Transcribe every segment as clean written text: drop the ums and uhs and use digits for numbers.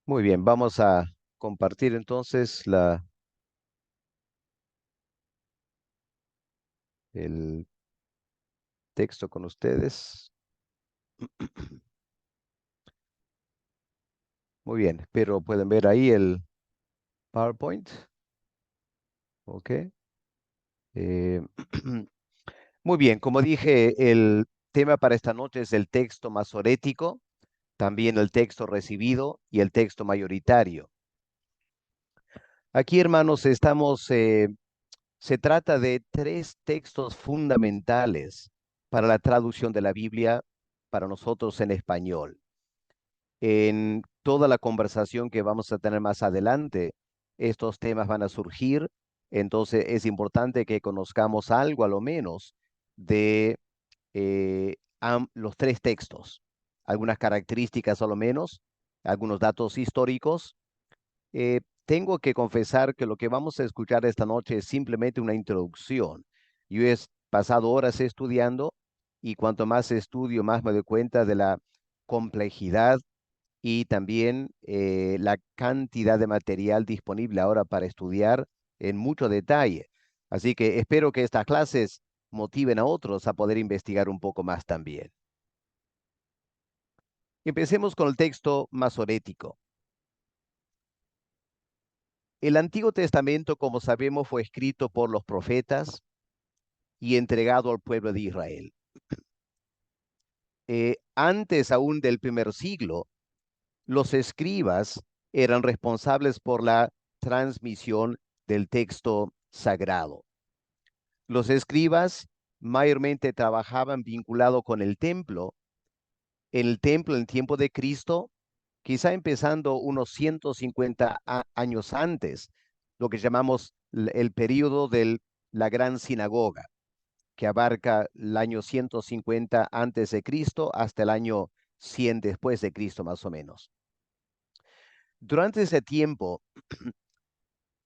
Muy bien, vamos a compartir entonces el texto con ustedes. Muy bien, pero pueden ver ahí el PowerPoint. Ok. Eh, muy bien, como dije, el tema para esta noche es el texto masorético, también el texto recibido y el texto mayoritario. Aquí, hermanos, se trata de tres textos fundamentales para la traducción de la Biblia para nosotros en español. En toda la conversación que vamos a tener más adelante, estos temas van a surgir, entonces es importante que conozcamos algo a lo menos de los tres textos, algunas características a lo menos, algunos datos históricos. Tengo que confesar que lo que vamos a escuchar esta noche es simplemente una introducción. Yo he pasado horas estudiando y cuanto más estudio, más me doy cuenta de la complejidad y también la cantidad de material disponible ahora para estudiar en mucho detalle. Así que espero que estas clases motiven a otros a poder investigar un poco más también. Empecemos con el texto masorético. El Antiguo Testamento, como sabemos, fue escrito por los profetas y entregado al pueblo de Israel. Antes aún del primer siglo, los escribas eran responsables por la transmisión del texto sagrado. Los escribas mayormente trabajaban vinculado con el templo. En el templo, en el tiempo de Cristo, quizá empezando unos 150 años antes, lo que llamamos el período de la Gran Sinagoga, que abarca el año 150 antes de Cristo hasta el año 100 después de Cristo, más o menos. Durante ese tiempo,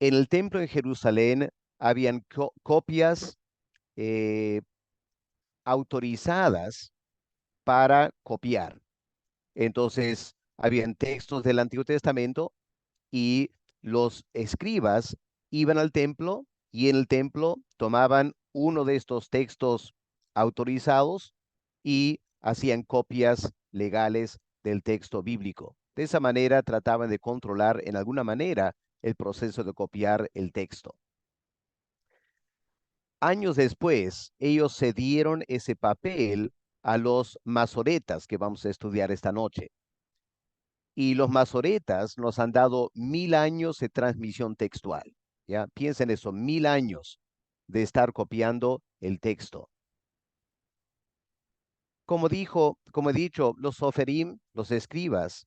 en el templo en Jerusalén habían copias eh, autorizadas para copiar. Entonces, habían textos del Antiguo Testamento y los escribas iban al templo y en el templo tomaban uno de estos textos autorizados y hacían copias legales del texto bíblico. De esa manera trataban de controlar en alguna manera el proceso de copiar el texto. Años después, ellos cedieron ese papel a los masoretas que vamos a estudiar esta noche. Y los masoretas nos han dado 1000 años de transmisión textual. ¿Ya? Piensen eso, 1000 años de estar copiando el texto. Como he dicho, los soferim, los escribas,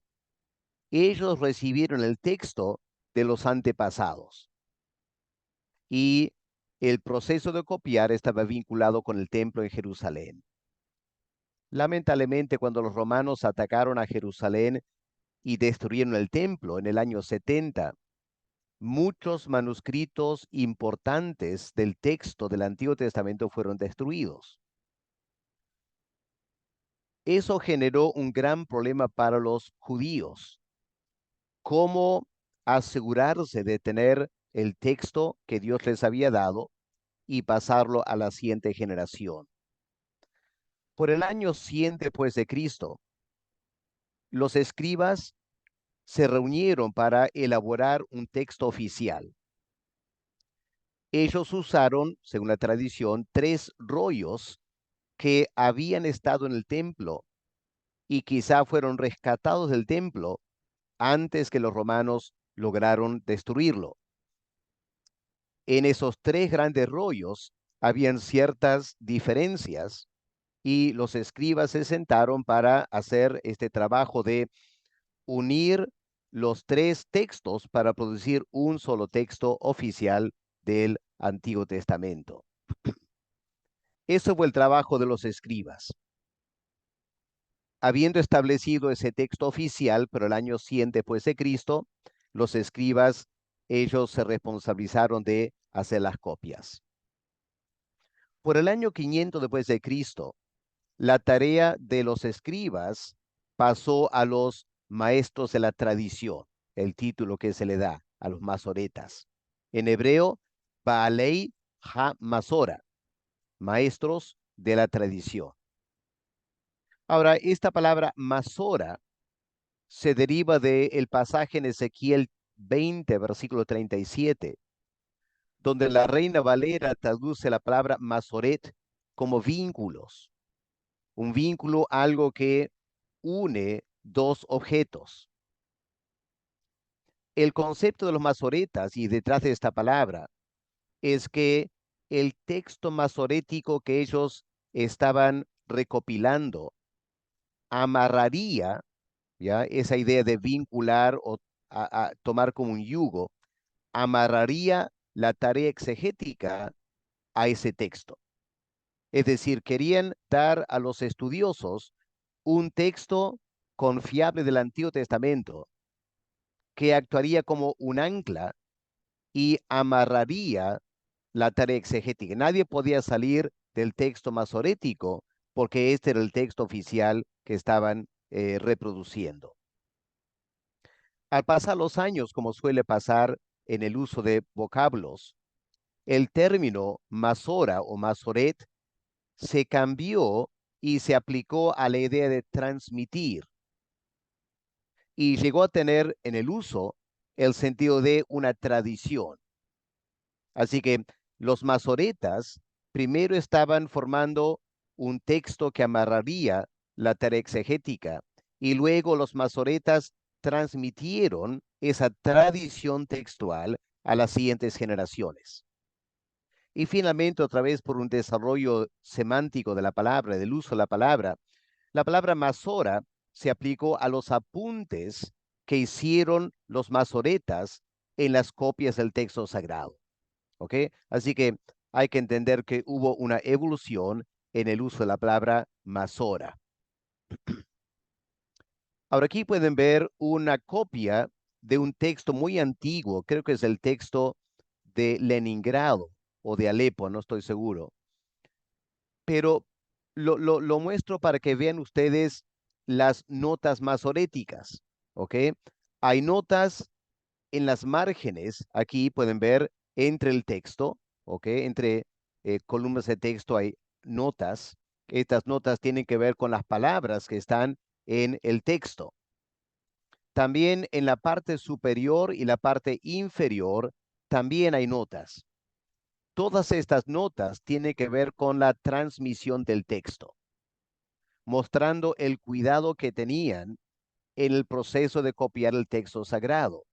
ellos recibieron el texto de los antepasados. Y el proceso de copiar estaba vinculado con el templo en Jerusalén. Lamentablemente, cuando los romanos atacaron a Jerusalén y destruyeron el templo en el año 70, muchos manuscritos importantes del texto del Antiguo Testamento fueron destruidos. Eso generó un gran problema para los judíos. ¿Cómo asegurarse de tener el texto que Dios les había dado y pasarlo a la siguiente generación? Por el año 100 después de Cristo, los escribas se reunieron para elaborar un texto oficial. Ellos usaron, según la tradición, 3 rollos que habían estado en el templo y quizá fueron rescatados del templo antes que los romanos lograron destruirlo. En esos 3 grandes rollos habían ciertas diferencias y los escribas se sentaron para hacer este trabajo de unir los 3 textos para producir un solo texto oficial del Antiguo Testamento. Eso fue el trabajo de los escribas. Habiendo establecido ese texto oficial, pero el año 100 después de Cristo, los escribas, ellos se responsabilizaron de hacer las copias. Por el año 500 después de Cristo, la tarea de los escribas pasó a los maestros de la tradición. el título que se le da a los masoretas. En hebreo, Baalei Ha-Masora, maestros de la tradición. Ahora, esta palabra Masora se deriva del pasaje en Ezequiel 20, versículo 37, donde la Reina Valera traduce la palabra Masoret como vínculos. Un vínculo, algo que une dos objetos. El concepto de los masoretas y detrás de esta palabra es que el texto masorético que ellos estaban recopilando amarraría, ¿ya? Esa idea de vincular o tomar como un yugo, amarraría la tarea exegética a ese texto. Es decir, querían dar a los estudiosos un texto confiable del Antiguo Testamento que actuaría como un ancla y amarraría la tarea exegética. Nadie podía salir del texto masorético porque este era el texto oficial que estaban reproduciendo. Al pasar los años, como suele pasar en el uso de vocablos, el término masora o masoret se cambió y se aplicó a la idea de transmitir y llegó a tener en el uso el sentido de una tradición. Así que los masoretas primero estaban formando un texto que amarraría la tarea exegética y luego los masoretas transmitieron esa tradición textual a las siguientes generaciones. Y finalmente, otra vez por un desarrollo semántico de la palabra, del uso de la palabra masora se aplicó a los apuntes que hicieron los masoretas en las copias del texto sagrado. ¿Ok? Así que hay que entender que hubo una evolución en el uso de la palabra masora. Ahora aquí pueden ver una copia de un texto muy antiguo, creo que es el texto de Leningrado o de Alepo, no estoy seguro, pero lo muestro para que vean ustedes las notas masoréticas, ¿ok? Hay notas en las márgenes, aquí pueden ver entre el texto, ¿ok? Entre columnas de texto hay notas. Estas notas tienen que ver con las palabras que están en el texto. También en la parte superior y la parte inferior también hay notas. Todas estas notas tienen que ver con la transmisión del texto, mostrando el cuidado que tenían en el proceso de copiar el texto sagrado.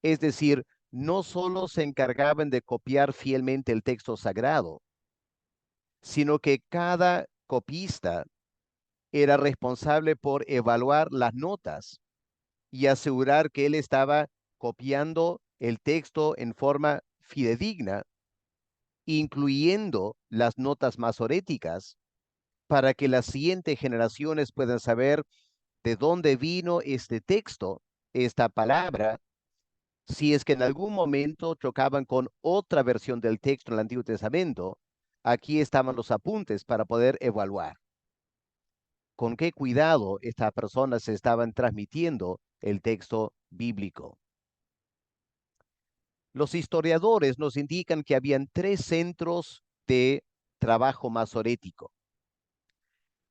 Es decir, no solo se encargaban de copiar fielmente el texto sagrado, sino que cada copista era responsable por evaluar las notas y asegurar que él estaba copiando el texto en forma fidedigna, incluyendo las notas masoréticas, para que las siguientes generaciones puedan saber de dónde vino este texto, esta palabra, si es que en algún momento chocaban con otra versión del texto en el Antiguo Testamento. Aquí estaban los apuntes para poder evaluar con qué cuidado estas personas estaban transmitiendo el texto bíblico. Los historiadores nos indican que habían tres centros de trabajo masorético.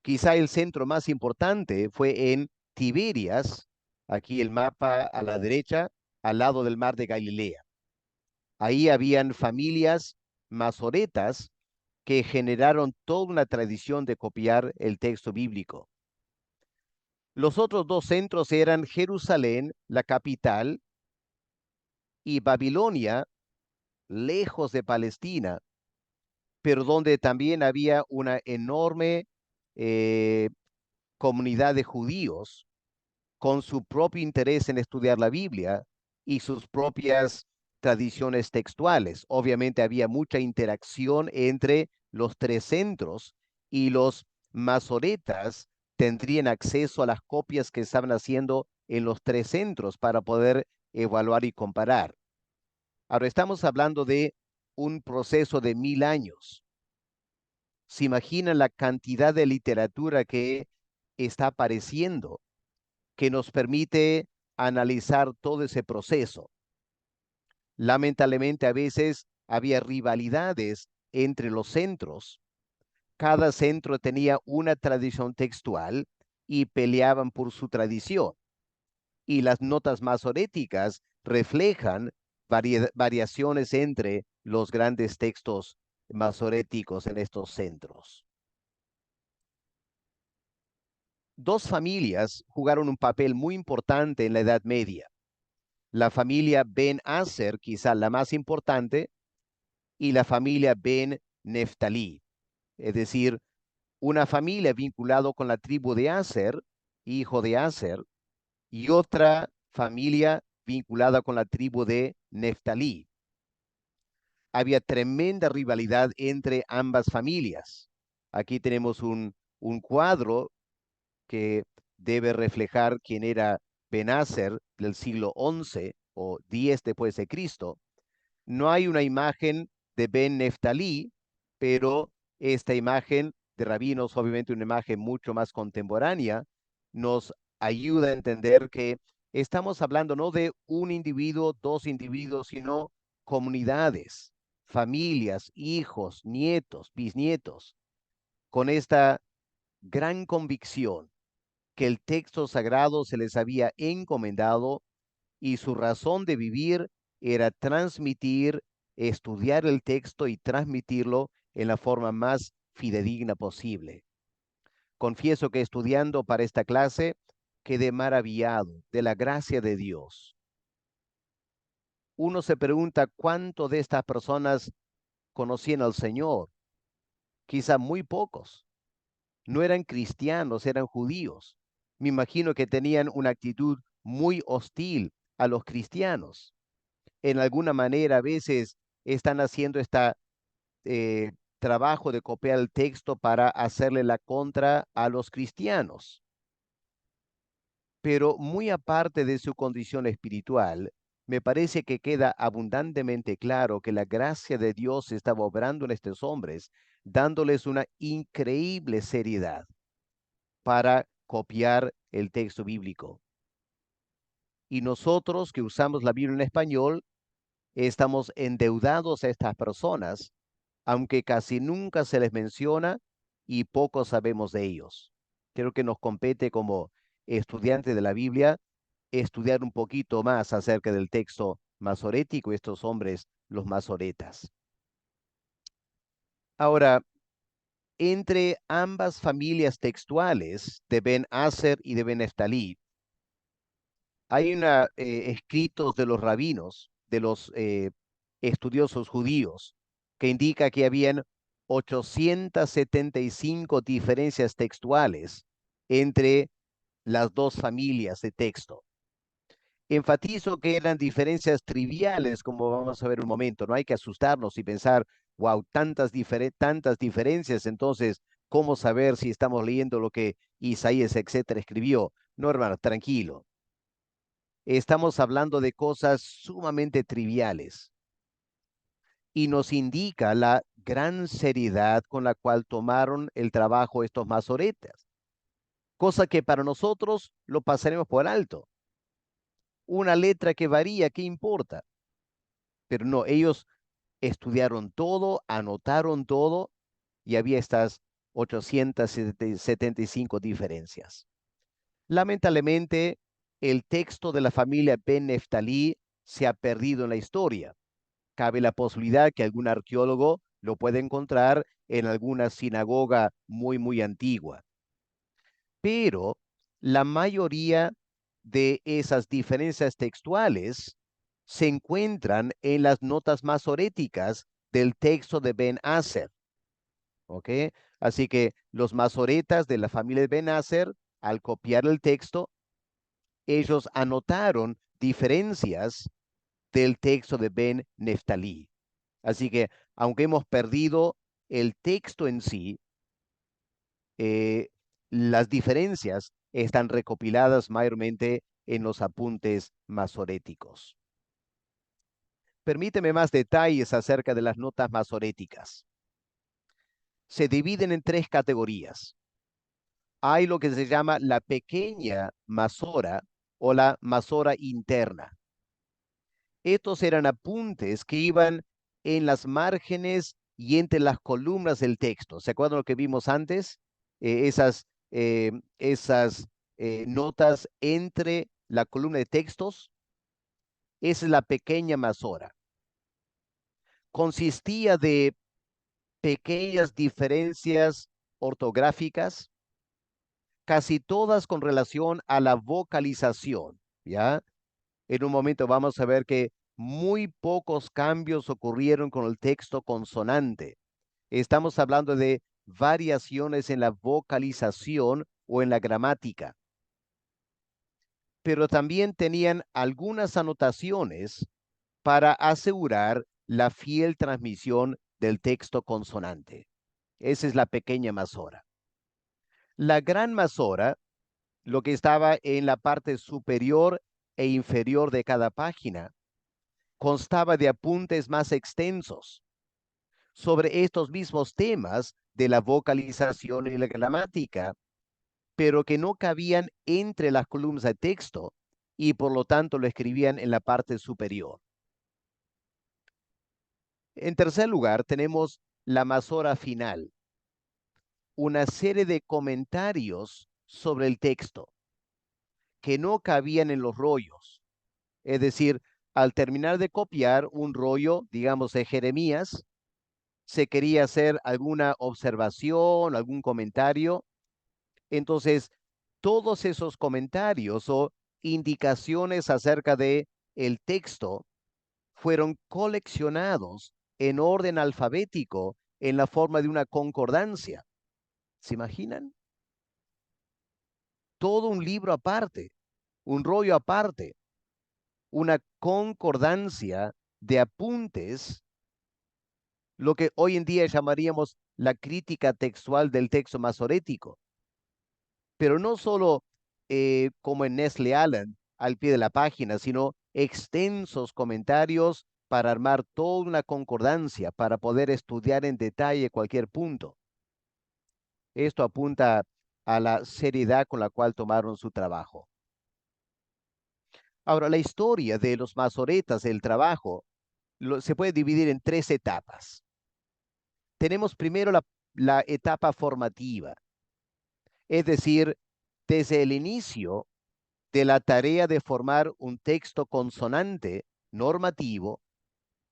Quizá el centro más importante fue en Tiberias, aquí el mapa a la derecha, al lado del mar de Galilea. Ahí habían familias masoretas que generaron toda una tradición de copiar el texto bíblico. Los otros dos centros eran Jerusalén, la capital, y Babilonia, lejos de Palestina, pero donde también había una enorme eh, comunidad de judíos con su propio interés en estudiar la Biblia y sus propias tradiciones textuales. Obviamente había mucha interacción entre los tres centros y los masoretas tendrían acceso a las copias que estaban haciendo en los tres centros para poder evaluar y comparar. Ahora estamos hablando de un proceso de 1000 años. ¿Se imaginan la cantidad de literatura que está apareciendo, que nos permite analizar todo ese proceso. Lamentablemente, a veces había rivalidades entre los centros. Cada centro tenía una tradición textual y peleaban por su tradición. Y las notas masoréticas reflejan variaciones entre los grandes textos masoréticos en estos centros. Dos familias jugaron un papel muy importante en la Edad Media. La familia Ben Aser, quizá la más importante, y la familia Ben Neftalí, es decir, una familia vinculada con la tribu de Aser, hijo de Aser, y otra familia vinculada con la tribu de Neftalí. Había tremenda rivalidad entre ambas familias. Aquí tenemos un cuadro que debe reflejar quién era Ben-Aser del siglo XI o X después de Cristo. No hay una imagen de Ben Neftalí, pero esta imagen de rabinos, obviamente una imagen mucho más contemporánea, nos ayuda a entender que estamos hablando no de un individuo, dos individuos, sino comunidades, familias, hijos, nietos, bisnietos, con esta gran convicción que el texto sagrado se les había encomendado y su razón de vivir era transmitir, estudiar el texto y transmitirlo en la forma más fidedigna posible. Confieso que estudiando para esta clase quedé maravillado de la gracia de Dios. Uno se pregunta cuánto de estas personas conocían al Señor. Quizá muy pocos. No eran cristianos, eran judíos. Me imagino que tenían una actitud muy hostil a los cristianos. En alguna manera a veces están haciendo este trabajo de copiar el texto para hacerle la contra a los cristianos. Pero muy aparte de su condición espiritual, me parece que queda abundantemente claro que la gracia de Dios estaba obrando en estos hombres, dándoles una increíble seriedad para copiar el texto bíblico. Y nosotros que usamos la Biblia en español, estamos endeudados a estas personas, aunque casi nunca se les menciona y poco sabemos de ellos. Creo que nos compete como estudiantes de la Biblia estudiar un poquito más acerca del texto masorético, estos hombres, los masoretas. Ahora, entre ambas familias textuales de Ben Aser y de Ben Neftalí, hay escritos de los rabinos, de los estudiosos judíos, que indica que habían 875 diferencias textuales entre las dos familias de texto. Enfatizo que eran diferencias triviales, como vamos a ver un momento. No hay que asustarnos y pensar, wow, tantas diferencias, entonces, ¿cómo saber si estamos leyendo lo que Isaías, etcétera, escribió? No, hermano, tranquilo. Estamos hablando de cosas sumamente triviales y nos indica la gran seriedad con la cual tomaron el trabajo estos masoretas, cosa que para nosotros lo pasaremos por alto. Una letra que varía, ¿qué importa? Pero no, ellos estudiaron todo, anotaron todo y había estas 875 diferencias. Lamentablemente, el texto de la familia Ben Neftalí se ha perdido en la historia. Cabe la posibilidad que algún arqueólogo lo pueda encontrar en alguna sinagoga muy antigua. Pero la mayoría de esas diferencias textuales se encuentran en las notas masoréticas del texto de Ben Aser. ¿Ok? Así que los masoretas de la familia de Ben Aser, al copiar el texto, ellos anotaron diferencias del texto de Ben Neftalí. Así que, aunque hemos perdido el texto en sí, eh, las diferencias están recopiladas mayormente en los apuntes masoréticos. Permíteme más detalles acerca de las notas masoréticas. Se dividen en tres categorías. Hay lo que se llama la pequeña masora, o la masora interna. Estos eran apuntes que iban en las márgenes y entre las columnas del texto. ¿Se acuerdan lo que vimos antes? Esas notas entre la columna de textos. Esa es la pequeña masora. Consistía de pequeñas diferencias ortográficas, casi todas con relación a la vocalización, ¿ya? En un momento vamos a ver que muy pocos cambios ocurrieron con el texto consonante. Estamos hablando de variaciones en la vocalización o en la gramática, pero también tenían algunas anotaciones para asegurar la fiel transmisión del texto consonante. Esa es la pequeña masora. La gran masora, lo que estaba en la parte superior e inferior de cada página, constaba de apuntes más extensos sobre estos mismos temas de la vocalización y la gramática, pero que no cabían entre las columnas de texto y por lo tanto lo escribían en la parte superior. En tercer lugar, tenemos la masora final, una serie de comentarios sobre el texto que no cabían en los rollos. Es decir, al terminar de copiar un rollo, digamos, de Jeremías, se quería hacer alguna observación, algún comentario. Entonces, todos esos comentarios o indicaciones acerca de el texto fueron coleccionados en orden alfabético en la forma de una concordancia. ¿Se imaginan? Todo un libro aparte, un rollo aparte, una concordancia de apuntes, lo que hoy en día llamaríamos la crítica textual del texto masorético. Pero no solo como en Nestle Allen, al pie de la página, sino extensos comentarios para armar toda una concordancia, para poder estudiar en detalle cualquier punto. Esto apunta a la seriedad con la cual tomaron su trabajo. Ahora, la historia de los masoretas del trabajo se puede dividir en tres etapas. Tenemos primero la etapa formativa, es decir, desde el inicio de la tarea de formar un texto consonante normativo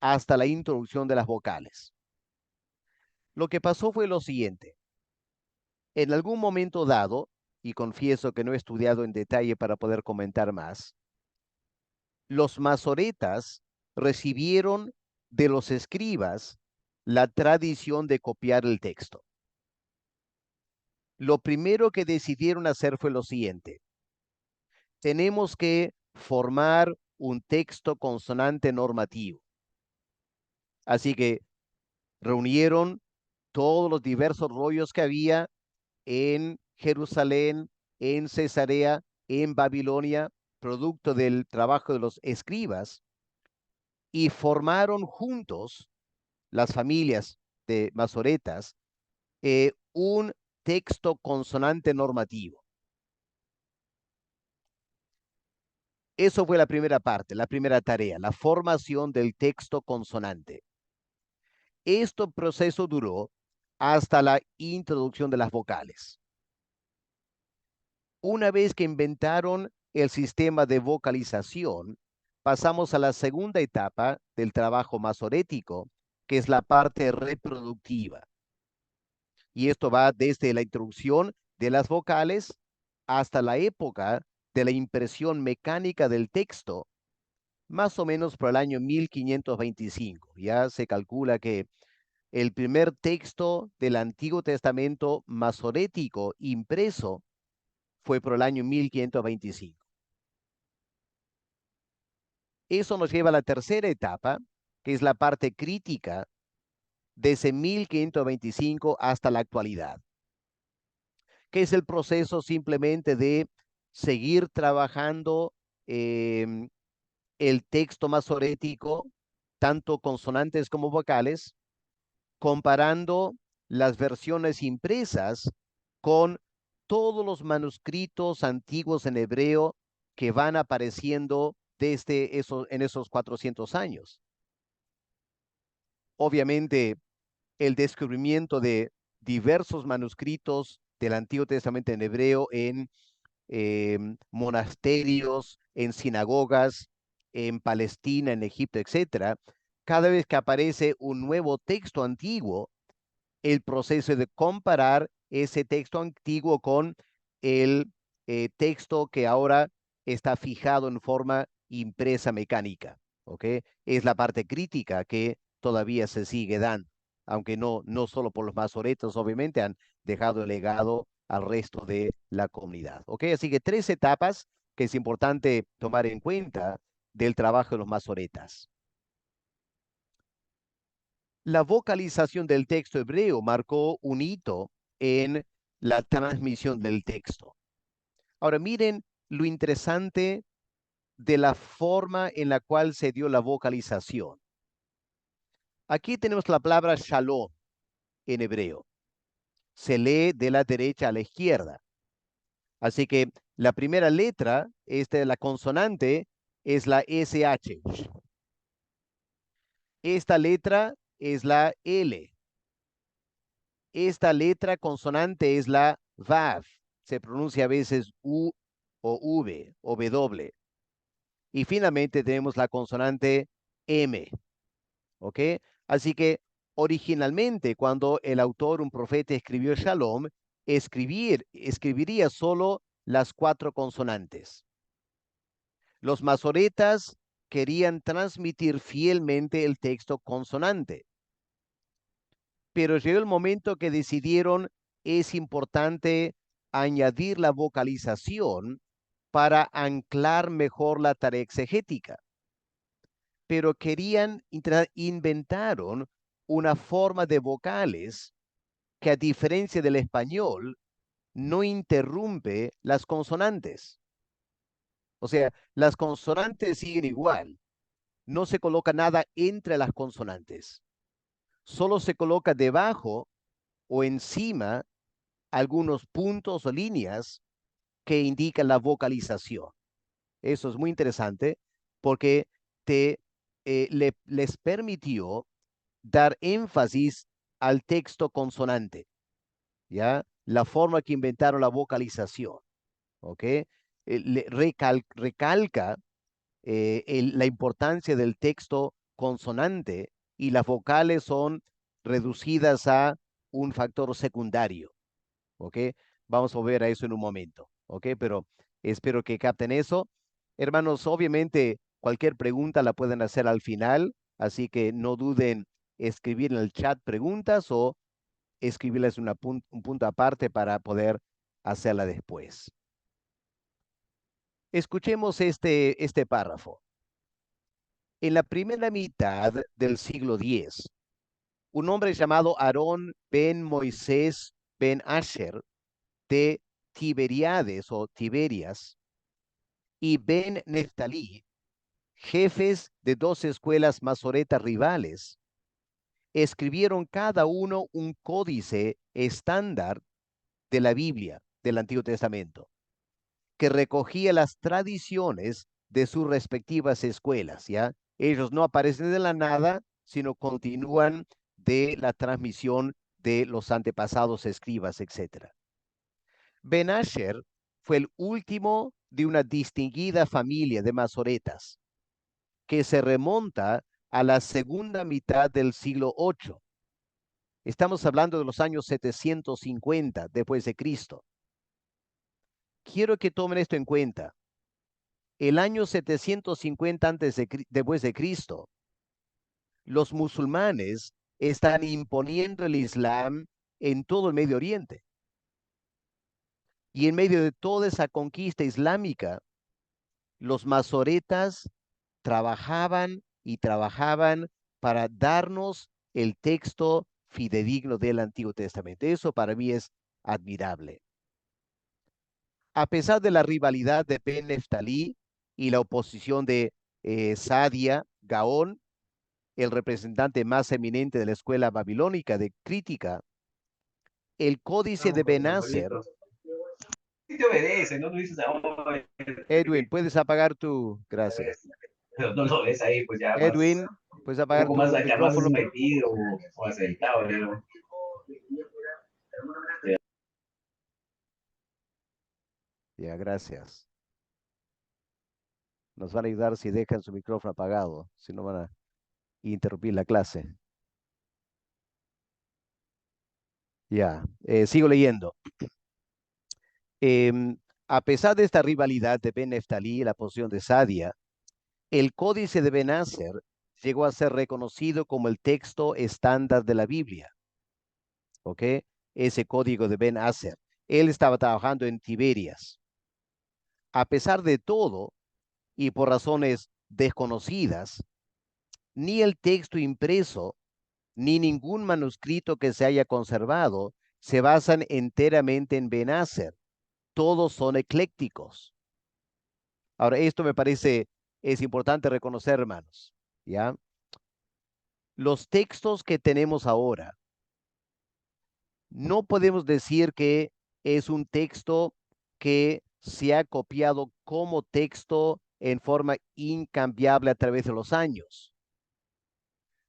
hasta la introducción de las vocales. Lo que pasó fue lo siguiente. En algún momento dado, y confieso que no he estudiado en detalle para poder comentar más, los masoretas recibieron de los escribas la tradición de copiar el texto. Lo primero que decidieron hacer fue lo siguiente. Tenemos que formar un texto consonante normativo. Así que reunieron todos los diversos rollos que había en Jerusalén, en Cesarea, en Babilonia, producto del trabajo de los escribas, y formaron juntos, las familias de masoretas, un texto consonante normativo. Eso fue la primera parte, la primera tarea, la formación del texto consonante. Este proceso duró hasta la introducción de las vocales. Una vez que inventaron el sistema de vocalización, pasamos a la segunda etapa del trabajo masorético, que es la parte reproductiva. Y esto va desde la introducción de las vocales hasta la época de la impresión mecánica del texto, más o menos por el año 1525. Ya se calcula que el primer texto del Antiguo Testamento masorético impreso fue por el año 1525. Eso nos lleva a la tercera etapa, que es la parte crítica, desde 1525 hasta la actualidad, que es el proceso simplemente de seguir trabajando eh, el texto masorético, tanto consonantes como vocales, comparando las versiones impresas con todos los manuscritos antiguos en hebreo que van apareciendo desde en esos 400 años. Obviamente, el descubrimiento de diversos manuscritos del Antiguo Testamento en hebreo en monasterios, en sinagogas, en Palestina, en Egipto, etcétera. Cada vez que aparece un nuevo texto antiguo, el proceso de comparar ese texto antiguo con el texto que ahora está fijado en forma impresa mecánica, ¿ok? Es la parte crítica que todavía se sigue dando, aunque no solo por los masoretas, obviamente han dejado el legado al resto de la comunidad, ¿ok? Así que 3 etapas que es importante tomar en cuenta del trabajo de los masoretas. La vocalización del texto hebreo marcó un hito en la transmisión del texto. Ahora miren lo interesante de la forma en la cual se dio la vocalización. Aquí tenemos la palabra shalom en hebreo. Se lee de la derecha a la izquierda. Así que la primera letra, la consonante, es la SH. Esta letra es la L. Esta letra consonante es la Vav. Se pronuncia a veces U o V o W. Y finalmente tenemos la consonante M. ¿Ok? Así que originalmente cuando el autor, un profeta, escribió Shalom, escribiría solo las 4 consonantes. Los masoretas querían transmitir fielmente el texto consonante, pero llegó el momento que decidieron es importante añadir la vocalización para anclar mejor la tarea exegética. Pero inventaron una forma de vocales que, a diferencia del español, no interrumpe las consonantes. O sea, las consonantes siguen igual. No se coloca nada entre las consonantes. Solo se coloca debajo o encima algunos puntos o líneas que indican la vocalización. Eso es muy interesante porque les permitió dar énfasis al texto consonante, ¿ya? La forma que inventaron la vocalización, ¿ok? Recalca la importancia del texto consonante y las vocales son reducidas a un factor secundario, ¿ok? Vamos a ver a eso en un momento, ¿ok? Pero espero que capten eso. Hermanos, obviamente cualquier pregunta la pueden hacer al final, así que no duden escribir en el chat preguntas o escribirles un punto aparte para poder hacerla después. Escuchemos este párrafo. En la primera mitad del siglo X, un hombre llamado Aarón ben Moisés ben Asher de Tiberíades o Tiberias y Ben Neftalí, jefes de 2 escuelas masoretas rivales, escribieron cada uno un códice estándar de la Biblia del Antiguo Testamento, que recogía las tradiciones de sus respectivas escuelas, ¿ya? Ellos no aparecen de la nada, sino continúan de la transmisión de los antepasados escribas, etc. Ben Asher fue el último de una distinguida familia de masoretas que se remonta a la segunda mitad del siglo VIII. Estamos hablando de los años 750 después de Cristo. Quiero que tomen esto en cuenta. El año 750 después de Cristo, los musulmanes están imponiendo el Islam en todo el Medio Oriente. Y en medio de toda esa conquista islámica, los masoretas trabajaban y trabajaban para darnos el texto fidedigno del Antiguo Testamento. Eso para mí es admirable. A pesar de la rivalidad de Ben Neftalí y la oposición de Sadia Gaón, el representante más eminente de la escuela babilónica de crítica, el códice de Ben Asser te obedece, ¿no? No dices, "Oh, Edwin, ¿puedes apagar tu... Gracias. pero no lo ves ahí, pues ya más, Edwin, ¿puedes un apagar poco más, tu ya más micrófono? metido o aceitado, ¿no? Ya, gracias. Nos van a ayudar si dejan su micrófono apagado, si no van a interrumpir la clase. Ya, sigo leyendo. Em, a pesar de esta rivalidad de Ben Neftalí y la posición de Sadia, el Códice de Ben Aser llegó a ser reconocido como el texto estándar de la Biblia, ¿ok? Ese código de Ben Aser. Él estaba trabajando en Tiberias. A pesar de todo, y por razones desconocidas, ni el texto impreso, ni ningún manuscrito que se haya conservado se basan enteramente en Ben Aser. Todos son eclécticos. Ahora, esto me parece, es importante reconocer, hermanos, ¿ya? Los textos que tenemos ahora, no podemos decir que es un texto que se ha copiado como texto en forma incambiable a través de los años.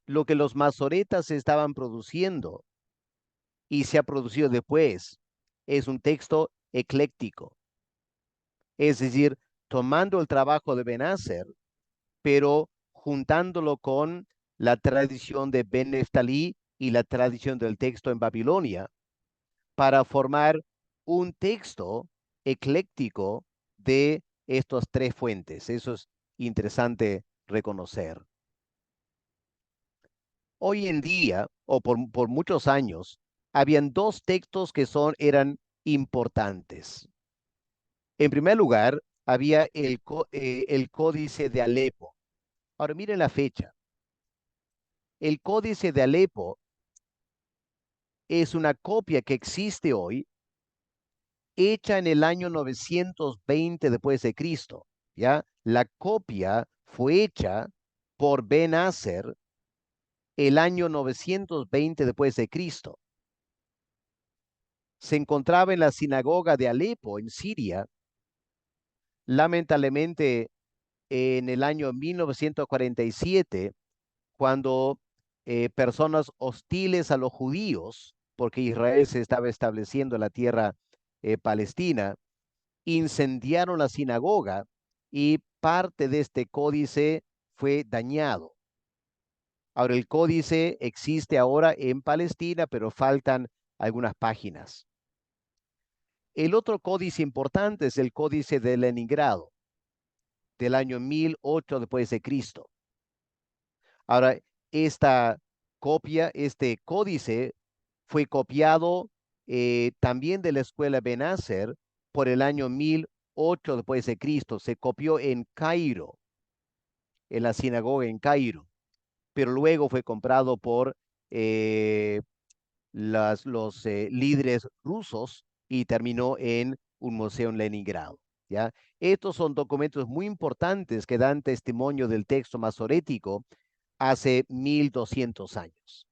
Lo que los masoretas estaban produciendo y se ha producido después es un texto ecléctico, es decir, tomando el trabajo de Benacer, pero juntándolo con la tradición de Ben Neftalí y la tradición del texto en Babilonia para formar un texto ecléctico de estas tres fuentes. Eso es interesante reconocer. Hoy en día, o por muchos años, habían dos textos que eran importantes. En primer lugar, había el Códice de Alepo. Ahora miren la fecha. El Códice de Alepo es una copia que existe hoy, hecha en el año 920 después de Cristo, ¿ya? La copia fue hecha por Ben Aser el año 920 después de Cristo. Se encontraba en la sinagoga de Alepo, en Siria. Lamentablemente, en el año 1947, cuando personas hostiles a los judíos, porque Israel se estaba estableciendo en la tierra palestina, incendiaron la sinagoga y parte de este códice fue dañado. Ahora, el códice existe ahora en Palestina, pero faltan algunas páginas. El otro códice importante es el códice de Leningrado, del año 1008 después de Cristo. Ahora, esta copia, este códice fue copiado también de la escuela Benacer por el año 1008 después de Cristo. Se copió en Cairo, en la sinagoga en Cairo, pero luego fue comprado por eh, los líderes rusos y terminó en un museo en Leningrado. ¿Ya? Estos son documentos muy importantes que dan testimonio del texto masorético hace 1200 años.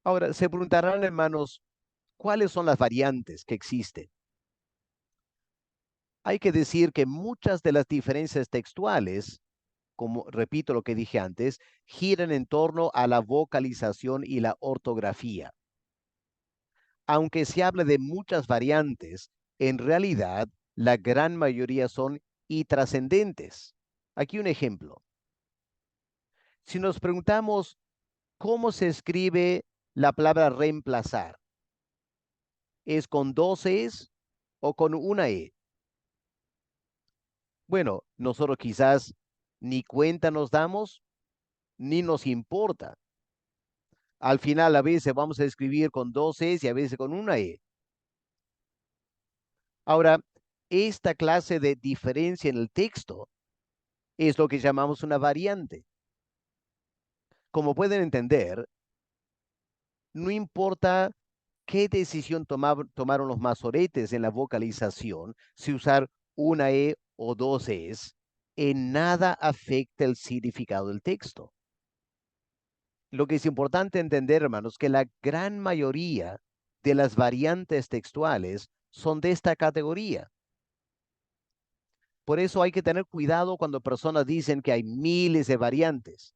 Ahora, se preguntarán, hermanos, ¿cuáles son las variantes que existen? Hay que decir que muchas de las diferencias textuales, como repito lo que dije antes, giran en torno a la vocalización y la ortografía. Aunque se habla de muchas variantes, en realidad la gran mayoría son intrascendentes. Aquí un ejemplo. Si nos preguntamos cómo se escribe la palabra reemplazar, ¿es con dos es o con una e? Bueno, nosotros quizás ni cuenta nos damos, ni nos importa. Al final a veces vamos a escribir con dos es y a veces con una e. Ahora, esta clase de diferencia en el texto es lo que llamamos una variante. Como pueden entender, no importa qué decisión tomaron los masoretes en la vocalización, si usar una E o dos Es, en nada afecta el significado del texto. Lo que es importante entender, hermanos, que la gran mayoría de las variantes textuales son de esta categoría. Por eso hay que tener cuidado cuando personas dicen que hay miles de variantes,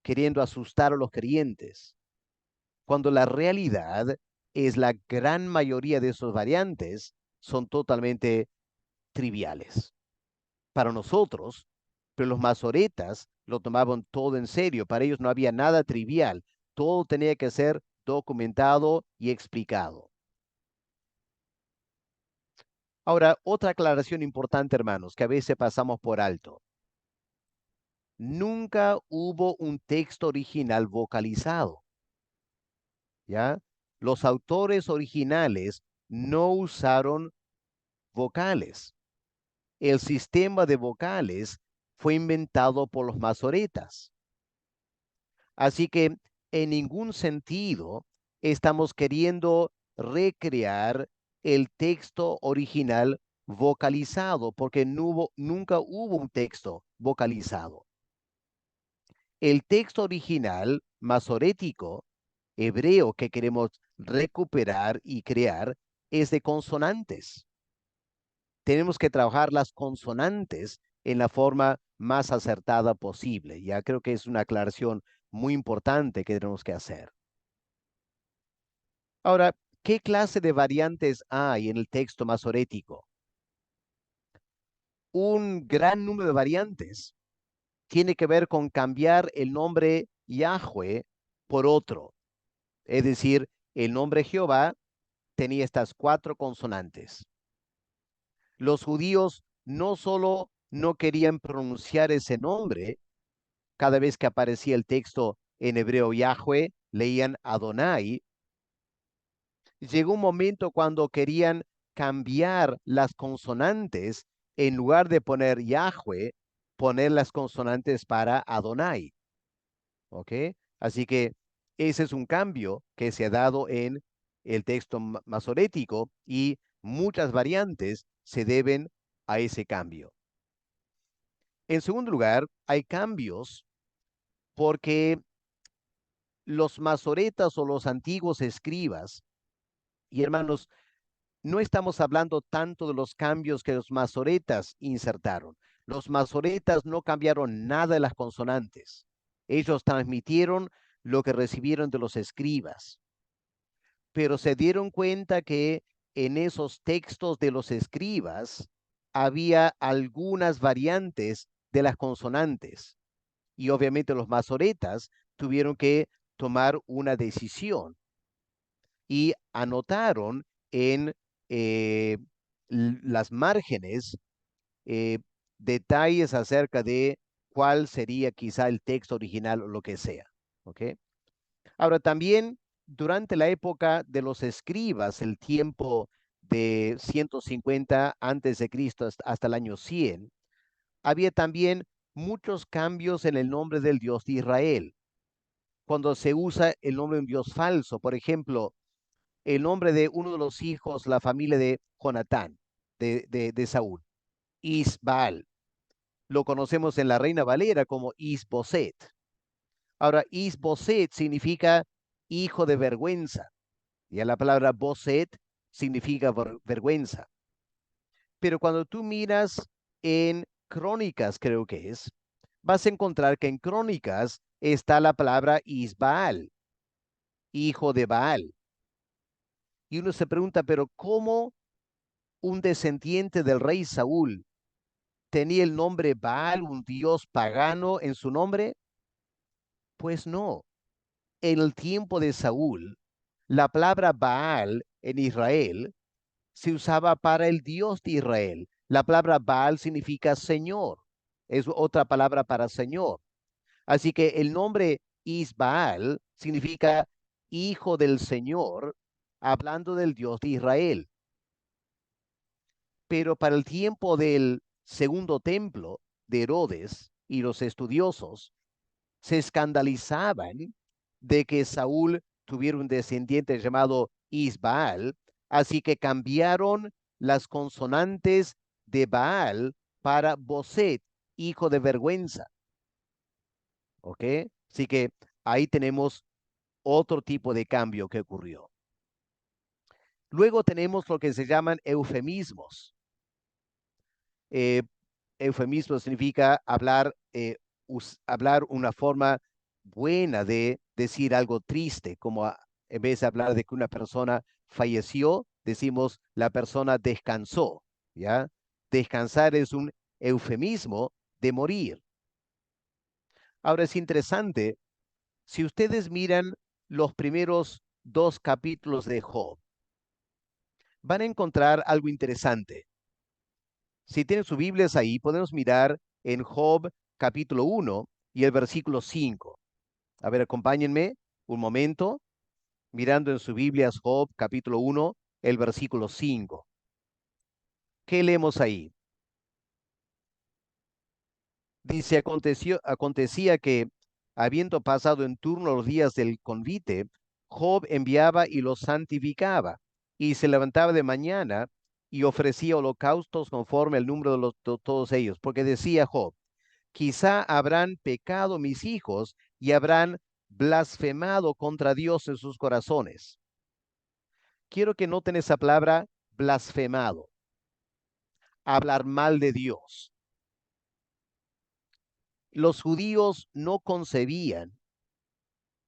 queriendo asustar a los creyentes, cuando la realidad es la gran mayoría de esos variantes son totalmente triviales para nosotros, pero los masoretas lo tomaban todo en serio. Para ellos no había nada trivial. Todo tenía que ser documentado y explicado. Ahora, otra aclaración importante, hermanos, que a veces pasamos por alto. Nunca hubo un texto original vocalizado, ¿ya? Los autores originales no usaron vocales. El sistema de vocales fue inventado por los masoretas. Así que en ningún sentido estamos queriendo recrear el texto original vocalizado, porque nunca hubo un texto vocalizado. El texto original masorético, hebreo, que queremos recuperar y crear, es de consonantes. Tenemos que trabajar las consonantes en la forma más acertada posible. Ya creo que es una aclaración muy importante que tenemos que hacer. Ahora, ¿qué clase de variantes hay en el texto masorético? Un gran número de variantes tiene que ver con cambiar el nombre Yahweh por otro. Es decir, el nombre Jehová tenía estas 4 consonantes. Los judíos no solo no querían pronunciar ese nombre, cada vez que aparecía el texto en hebreo Yahweh, leían Adonai. Llegó un momento cuando querían cambiar las consonantes, en lugar de poner Yahweh, poner las consonantes para Adonai. ¿Ok? Así que ese es un cambio que se ha dado en el texto masorético y muchas variantes se deben a ese cambio. En segundo lugar, hay cambios porque los masoretas o los antiguos escribas, y hermanos, no estamos hablando tanto de los cambios que los masoretas insertaron. Los masoretas no cambiaron nada de las consonantes. Ellos transmitieron lo que recibieron de los escribas, pero se dieron cuenta que en esos textos de los escribas había algunas variantes de las consonantes. Y obviamente los masoretas tuvieron que tomar una decisión y anotaron en eh, las márgenes eh, detalles acerca de cuál sería quizá el texto original o lo que sea. ¿Ok? Ahora también durante la época de los escribas, el tiempo de 150 antes de Cristo hasta el año 100, había también muchos cambios en el nombre del Dios de Israel. Cuando se usa el nombre de un Dios falso, por ejemplo, el nombre de uno de los hijos, la familia de Jonatán, de Saúl, Isbaal. Lo conocemos en la Reina Valera como Isboset. Ahora, Isboset significa hijo de vergüenza. Ya la palabra Boset significa vergüenza. Pero cuando tú miras en Crónicas, creo que es, vas a encontrar que en Crónicas está la palabra Isbaal, hijo de Baal. Y uno se pregunta, pero ¿cómo un descendiente del rey Saúl tenía el nombre Baal, un dios pagano en su nombre? Pues no. En el tiempo de Saúl, la palabra Baal en Israel se usaba para el Dios de Israel. La palabra Baal significa Señor. Es otra palabra para Señor. Así que el nombre Isbaal significa hijo del Señor, hablando del Dios de Israel. Pero para el tiempo del segundo templo de Herodes y los estudiosos se escandalizaban de que Saúl tuviera un descendiente llamado Isbaal, así que cambiaron las consonantes de Baal para Boset, hijo de vergüenza. ¿Ok? Así que ahí tenemos otro tipo de cambio que ocurrió. Luego tenemos lo que se llaman eufemismos. Eh, Eufemismo significa hablar una forma buena de decir algo triste, como en vez de hablar de que una persona falleció, decimos la persona descansó, ¿ya? Descansar es un eufemismo de morir. Ahora es interesante, si ustedes miran los primeros dos capítulos de Job, van a encontrar algo interesante. Si tienen sus Biblias ahí, podemos mirar en Job capítulo 1 y el versículo 5. A ver, acompáñenme un momento, mirando en sus Biblias Job capítulo 1, el versículo 5. ¿Qué leemos ahí? Dice, acontecía que, habiendo pasado en turno los días del convite, Job enviaba y los santificaba, y se levantaba de mañana y ofrecía holocaustos conforme al número de todos ellos, porque decía Job, quizá habrán pecado mis hijos y habrán blasfemado contra Dios en sus corazones. Quiero que noten esa palabra blasfemado, hablar mal de Dios. Los judíos no concebían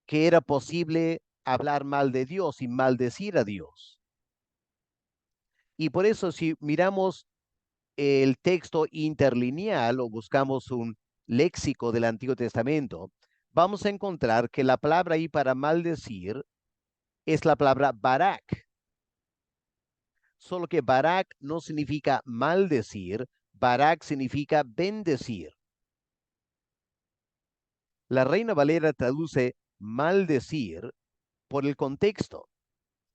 que era posible hablar mal de Dios y maldecir a Dios. Y por eso si miramos el texto interlineal o buscamos un léxico del Antiguo Testamento, vamos a encontrar que la palabra ahí para maldecir es la palabra barak. Solo que barak no significa maldecir, barak significa bendecir. La Reina Valera traduce maldecir por el contexto,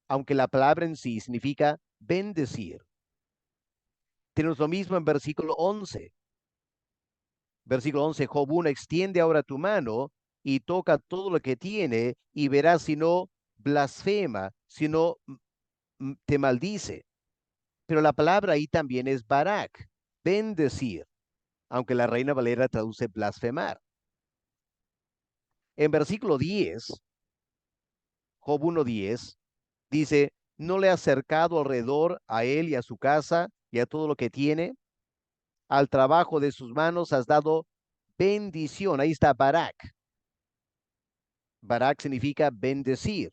aunque la palabra en sí significa bendecir. Tenemos lo mismo en versículo 11. Versículo 11, Job 1, extiende ahora tu mano y toca todo lo que tiene y verás si no blasfema, si no te maldice. Pero la palabra ahí también es barak, bendecir, aunque la Reina Valera traduce blasfemar. En versículo 10, Job 1:10, dice, ¿no le has cercado alrededor a él y a su casa y a todo lo que tiene? Al trabajo de sus manos has dado bendición. Ahí está barak. Barak significa bendecir.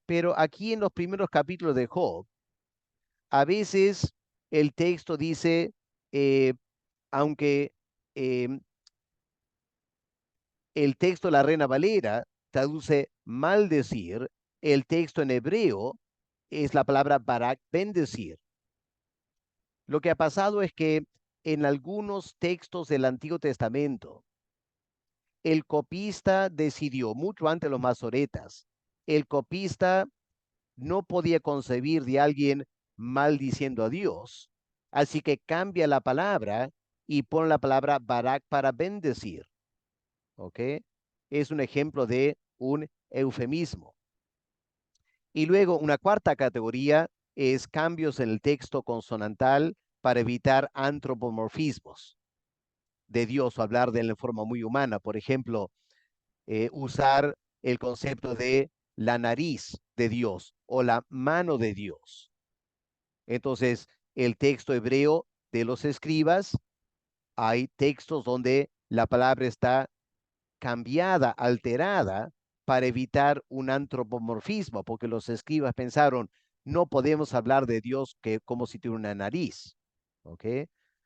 Pero aquí en los primeros capítulos de Job, a veces el texto dice, eh, aunque eh, el texto de la Reina Valera traduce maldecir, el texto en hebreo es la palabra barak, bendecir. Lo que ha pasado es que en algunos textos del Antiguo Testamento, el copista decidió, mucho antes de los masoretas, el copista no podía concebir de alguien maldiciendo a Dios, así que cambia la palabra y pone la palabra barak para bendecir. ¿Ok? Es un ejemplo de un eufemismo. Y luego una cuarta categoría es cambios en el texto consonantal para evitar antropomorfismos de Dios o hablar de él en forma muy humana. Por ejemplo, usar el concepto de la nariz de Dios o la mano de Dios. Entonces, el texto hebreo de los escribas, hay textos donde la palabra está cambiada, alterada, para evitar un antropomorfismo, porque los escribas pensaron, no podemos hablar de Dios que como si tuviera una nariz. ¿Ok?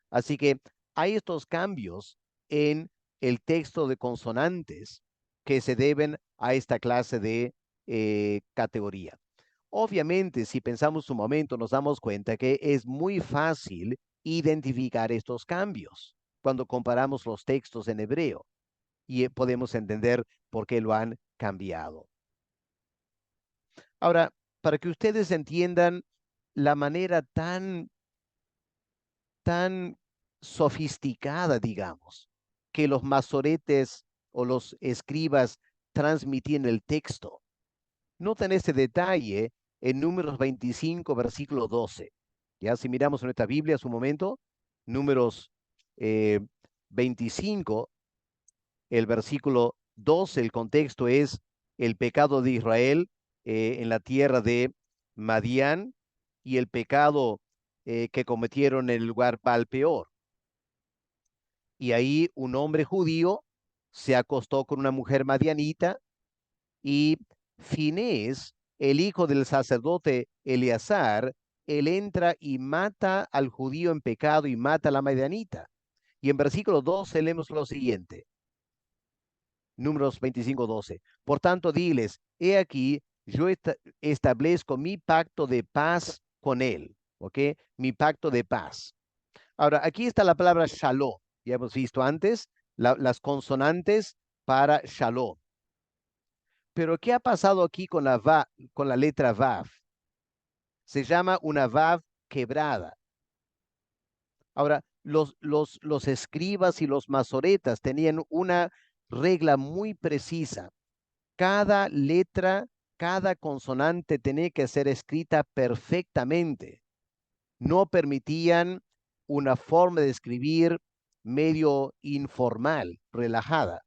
Así que hay estos cambios en el texto de consonantes que se deben a esta clase de categoría. Obviamente, si pensamos un momento, nos damos cuenta que es muy fácil identificar estos cambios cuando comparamos los textos en hebreo y podemos entender por qué lo han cambiado. Ahora, para que ustedes entiendan la manera tan sofisticada, digamos, que los masoretes o los escribas transmitían el texto. Noten este detalle en Números 25, versículo 12. Ya si miramos en nuestra Biblia un momento, Números 25, el versículo 12, el contexto es el pecado de Israel en la tierra de Madián y el pecado que cometieron en el lugar Baal-peor. Y ahí un hombre judío se acostó con una mujer madianita y Finés, el hijo del sacerdote Eleazar, él entra y mata al judío en pecado y mata a la madianita. Y en versículo 12 leemos lo siguiente, Números 25:12. Por tanto, diles, he aquí, yo establezco mi pacto de paz con él, ¿ok? Mi pacto de paz. Ahora, aquí está la palabra shalom. Ya hemos visto antes las consonantes para shalom. Pero ¿qué ha pasado aquí con con la letra vav? Se llama una vav quebrada. Ahora, los escribas y los masoretas tenían una regla muy precisa. Cada letra, cada consonante tenía que ser escrita perfectamente. No permitían una forma de escribir medio informal, relajada.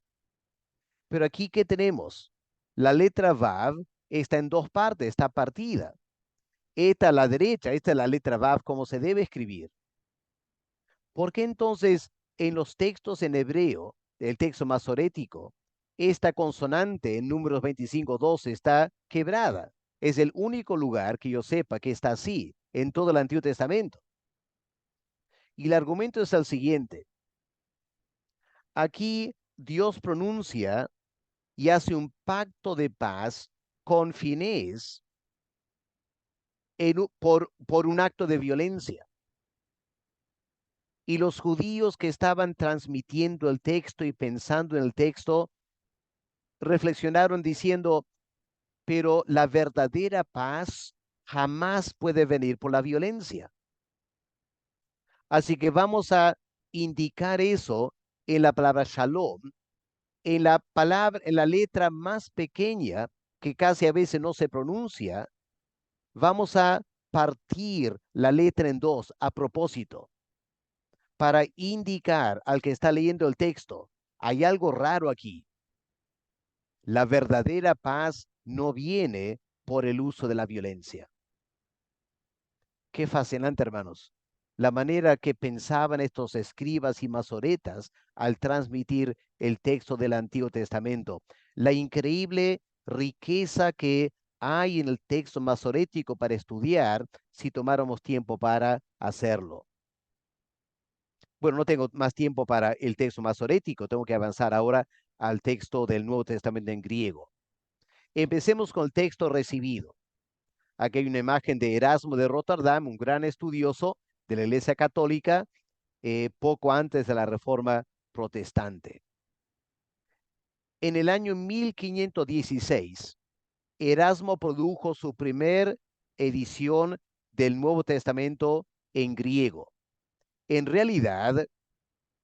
Pero aquí, ¿qué tenemos? La letra Vav está en dos partes, está partida. Esta a la derecha, esta es la letra Vav, como se debe escribir. ¿Por qué entonces en los textos en hebreo, el texto masorético, esta consonante en Números 25:12 está quebrada? Es el único lugar que yo sepa que está así en todo el Antiguo Testamento. Y el argumento es el siguiente. Aquí Dios pronuncia y hace un pacto de paz con Finés por un acto de violencia. Y los judíos que estaban transmitiendo el texto y pensando en el texto reflexionaron diciendo, pero la verdadera paz jamás puede venir por la violencia. Así que vamos a indicar eso en la palabra shalom, en la palabra, en la letra más pequeña que casi a veces no se pronuncia. Vamos a partir la letra en dos a propósito para indicar al que está leyendo el texto, hay algo raro aquí. La verdadera paz no viene por el uso de la violencia. Qué fascinante, hermanos. La manera que pensaban estos escribas y masoretas al transmitir el texto del Antiguo Testamento. La increíble riqueza que hay en el texto masorético para estudiar si tomáramos tiempo para hacerlo. Bueno, no tengo más tiempo para el texto masorético, tengo que avanzar ahora al texto del Nuevo Testamento en griego. Empecemos con el texto recibido. Aquí hay una imagen de Erasmo de Rotterdam, un gran estudioso de la Iglesia Católica, poco antes de la Reforma Protestante. En el año 1516, Erasmo produjo su primer edición del Nuevo Testamento en griego. En realidad,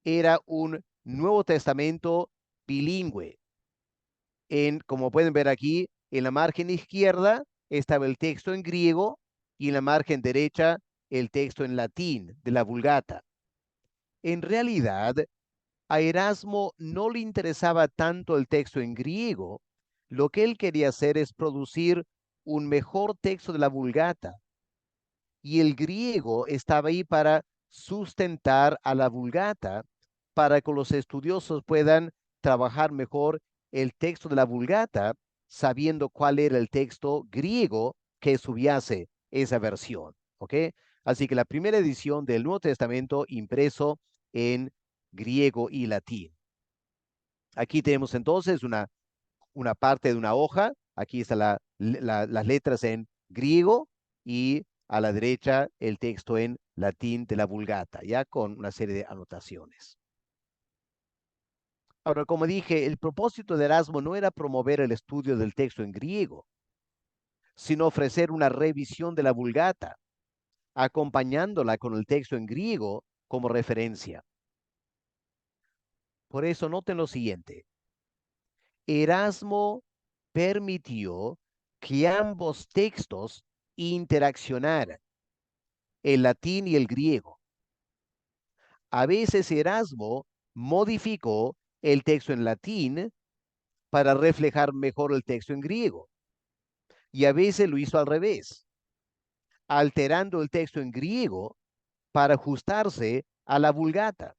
era un Nuevo Testamento bilingüe. Como pueden ver aquí, en la margen izquierda estaba el texto en griego y en la margen derecha el texto en latín de la Vulgata. En realidad, a Erasmo no le interesaba tanto el texto en griego. Lo que él quería hacer es producir un mejor texto de la Vulgata. Y el griego estaba ahí para sustentar a la Vulgata, para que los estudiosos puedan trabajar mejor el texto de la Vulgata, sabiendo cuál era el texto griego que subyace esa versión. ¿Ok? Así que la primera edición del Nuevo Testamento impreso en griego y latín. Aquí tenemos entonces una parte de una hoja. Aquí están las letras en griego y a la derecha el texto en latín de la Vulgata, ya con una serie de anotaciones. Ahora, como dije, el propósito de Erasmo no era promover el estudio del texto en griego, sino ofrecer una revisión de la Vulgata, acompañándola con el texto en griego como referencia. Por eso noten lo siguiente. Erasmo permitió que ambos textos interaccionaran, el latín y el griego. A veces Erasmo modificó el texto en latín para reflejar mejor el texto en griego. y a veces lo hizo al revés, alterando el texto en griego para ajustarse a la Vulgata.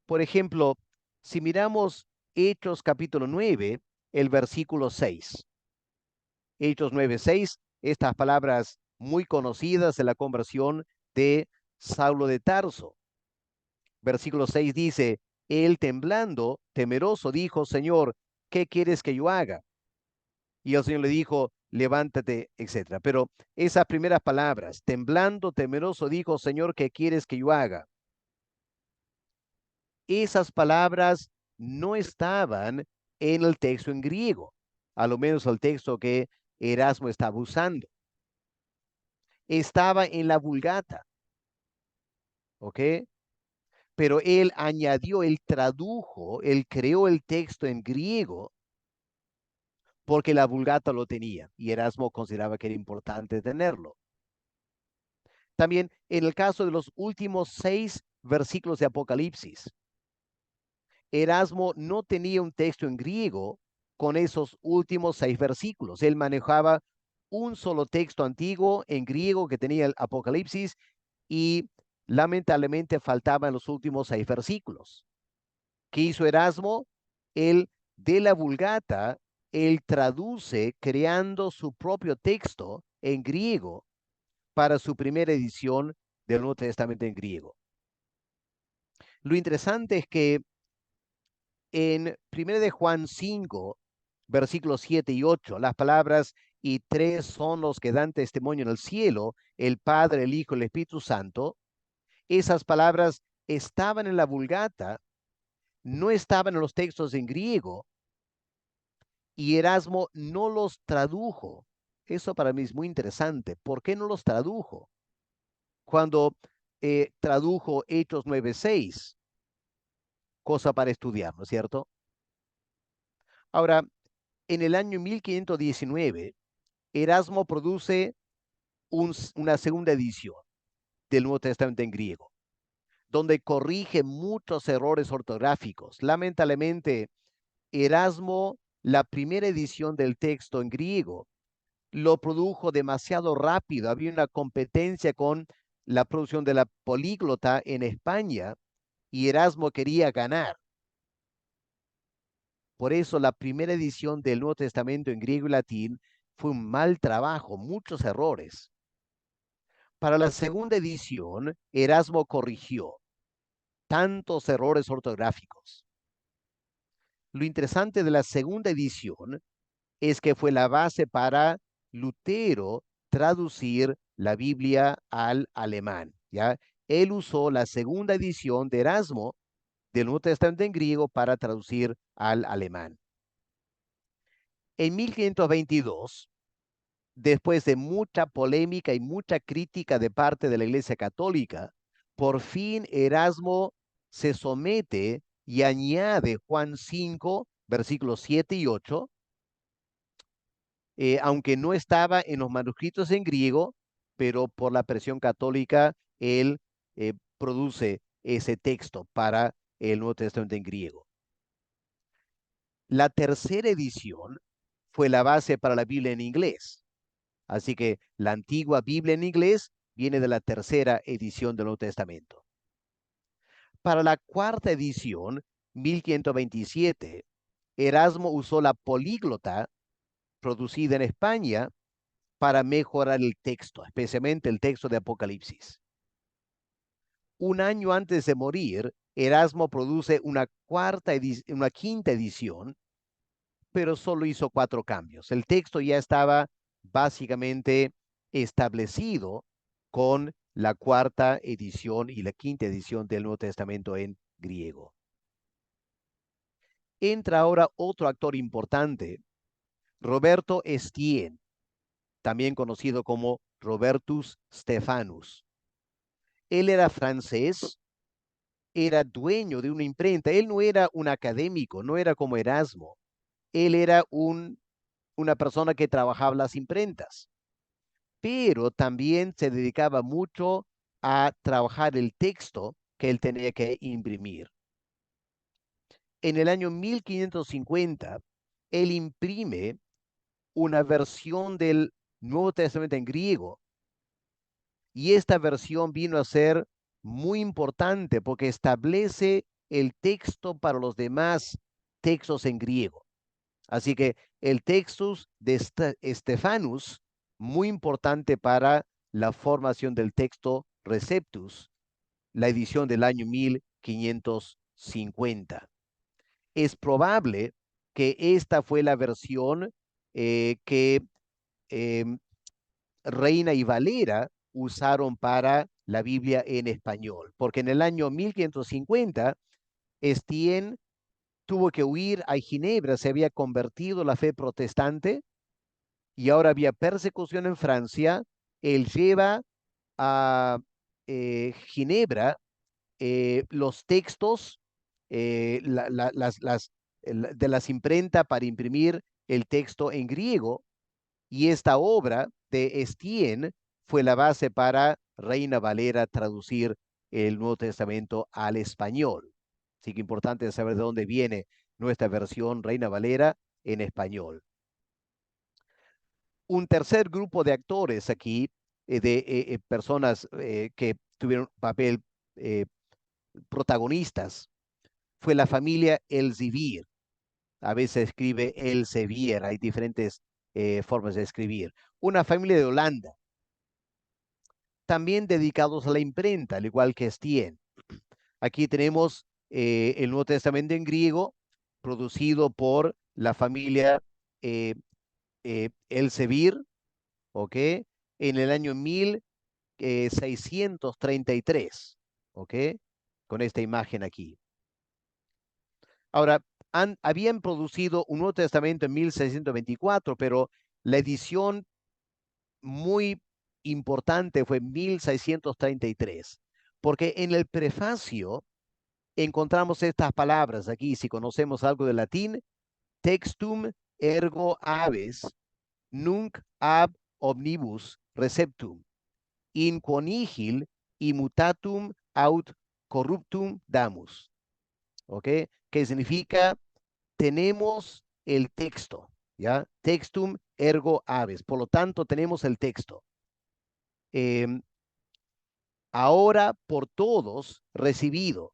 Por ejemplo, si miramos Hechos capítulo 9, el versículo 6. Hechos 9:6, estas palabras muy conocidas de la conversión de Saulo de Tarso. Versículo 6 dice, él temblando, temeroso, dijo, Señor, ¿qué quieres que yo haga? Y el Señor le dijo, levántate, etcétera. Pero esas primeras palabras, temblando, temeroso, dijo, Señor, ¿qué quieres que yo haga? Esas palabras no estaban en el texto en griego, a lo menos el texto que Erasmo estaba usando. Estaba en la Vulgata, ¿ok? Pero él añadió, él tradujo, él creó el texto en griego porque la Vulgata lo tenía y Erasmo consideraba que era importante tenerlo. También en el caso de los últimos 6 versículos de Apocalipsis, Erasmo no tenía un texto en griego con esos últimos 6 versículos. Él manejaba un solo texto antiguo en griego que tenía el Apocalipsis y lamentablemente faltaban los últimos 6 versículos. ¿Qué hizo Erasmo? Él de la Vulgata, él traduce creando su propio texto en griego para su primera edición del Nuevo Testamento en griego. Lo interesante es que en 1 de Juan 5, versículos 7 y 8, las palabras y 3 son los que dan testimonio en el cielo, el Padre, el Hijo, el Espíritu Santo. Esas palabras estaban en la Vulgata, no estaban en los textos en griego, y Erasmo no los tradujo. Eso para mí es muy interesante. ¿Por qué no los tradujo? Cuando tradujo Hechos 9:6, cosa para estudiar, ¿no es cierto? Ahora, en el año 1519, Erasmo produce una segunda edición del Nuevo Testamento en griego, donde corrige muchos errores ortográficos. Lamentablemente, Erasmo, la primera edición del texto en griego, lo produjo demasiado rápido. Había una competencia con la producción de la políglota en España y Erasmo quería ganar. Por eso la primera edición del Nuevo Testamento en griego y latín fue un mal trabajo, muchos errores. Para la segunda edición, Erasmo corrigió tantos errores ortográficos. Lo interesante de la segunda edición es que fue la base para Lutero traducir la Biblia al alemán, ¿ya? Él usó la segunda edición de Erasmo del Nuevo Testamento en griego para traducir al alemán. En 1522, después de mucha polémica y mucha crítica de parte de la Iglesia Católica, por fin Erasmo se somete y añade Juan 5, versículos 7 y 8, aunque no estaba en los manuscritos en griego, pero por la presión católica, él produce ese texto para el Nuevo Testamento en griego. La tercera edición fue la base para la Biblia en inglés. Así que la antigua Biblia en inglés viene de la tercera edición del Nuevo Testamento. Para la cuarta edición, 1527, Erasmo usó la políglota producida en España para mejorar el texto, especialmente el texto de Apocalipsis. Un año antes de morir, Erasmo produce una quinta edición, pero solo hizo 4 cambios. El texto ya estaba básicamente establecido con la cuarta edición y la quinta edición del Nuevo Testamento en griego. Entra ahora otro actor importante, Roberto Estienne, también conocido como Robertus Stephanus. Él era francés, era dueño de una imprenta. Él no era un académico, no era como Erasmo. Él era una persona que trabajaba las imprentas, pero también se dedicaba mucho a trabajar el texto que él tenía que imprimir. En el año 1550, él imprime una versión del Nuevo Testamento en griego. Y esta versión vino a ser muy importante porque establece el texto para los demás textos en griego. Así que el Textus de Stephanus, muy importante para la formación del texto Receptus, la edición del año 1550. Es probable que esta fue la versión que eh, Reina y Valera usaron para la Biblia en español, porque en el año 1550 Estienne tuvo que huir a Ginebra, se había convertido a la fe protestante y ahora había persecución en Francia. Él lleva a Ginebra los textos de las imprentas para imprimir el texto en griego, y esta obra de Estienne fue la base para Reina Valera traducir el Nuevo Testamento al español. Así que importante saber de dónde viene nuestra versión Reina Valera en español. Un tercer grupo de actores aquí, de personas que tuvieron papel protagonistas, fue la familia Elsevier. A veces escribe Elsevier, hay diferentes formas de escribir. Una familia de Holanda, también dedicados a la imprenta, al igual que Estienne. Aquí tenemos el Nuevo Testamento en griego, producido por la familia Elsevier, ¿ok? En el año 1633, ¿ok? Con esta imagen aquí. Ahora, habían producido un Nuevo Testamento en 1624, pero la edición muy importante fue en 1633, porque en el prefacio encontramos estas palabras aquí, si conocemos algo de latín: textum ergo aves, nunc ab omnibus receptum, in quo nihil immutatum aut corruptum damus. ¿Ok? Que significa, tenemos el texto, ¿ya? Textum ergo aves, por lo tanto tenemos el texto. Ahora por todos recibido,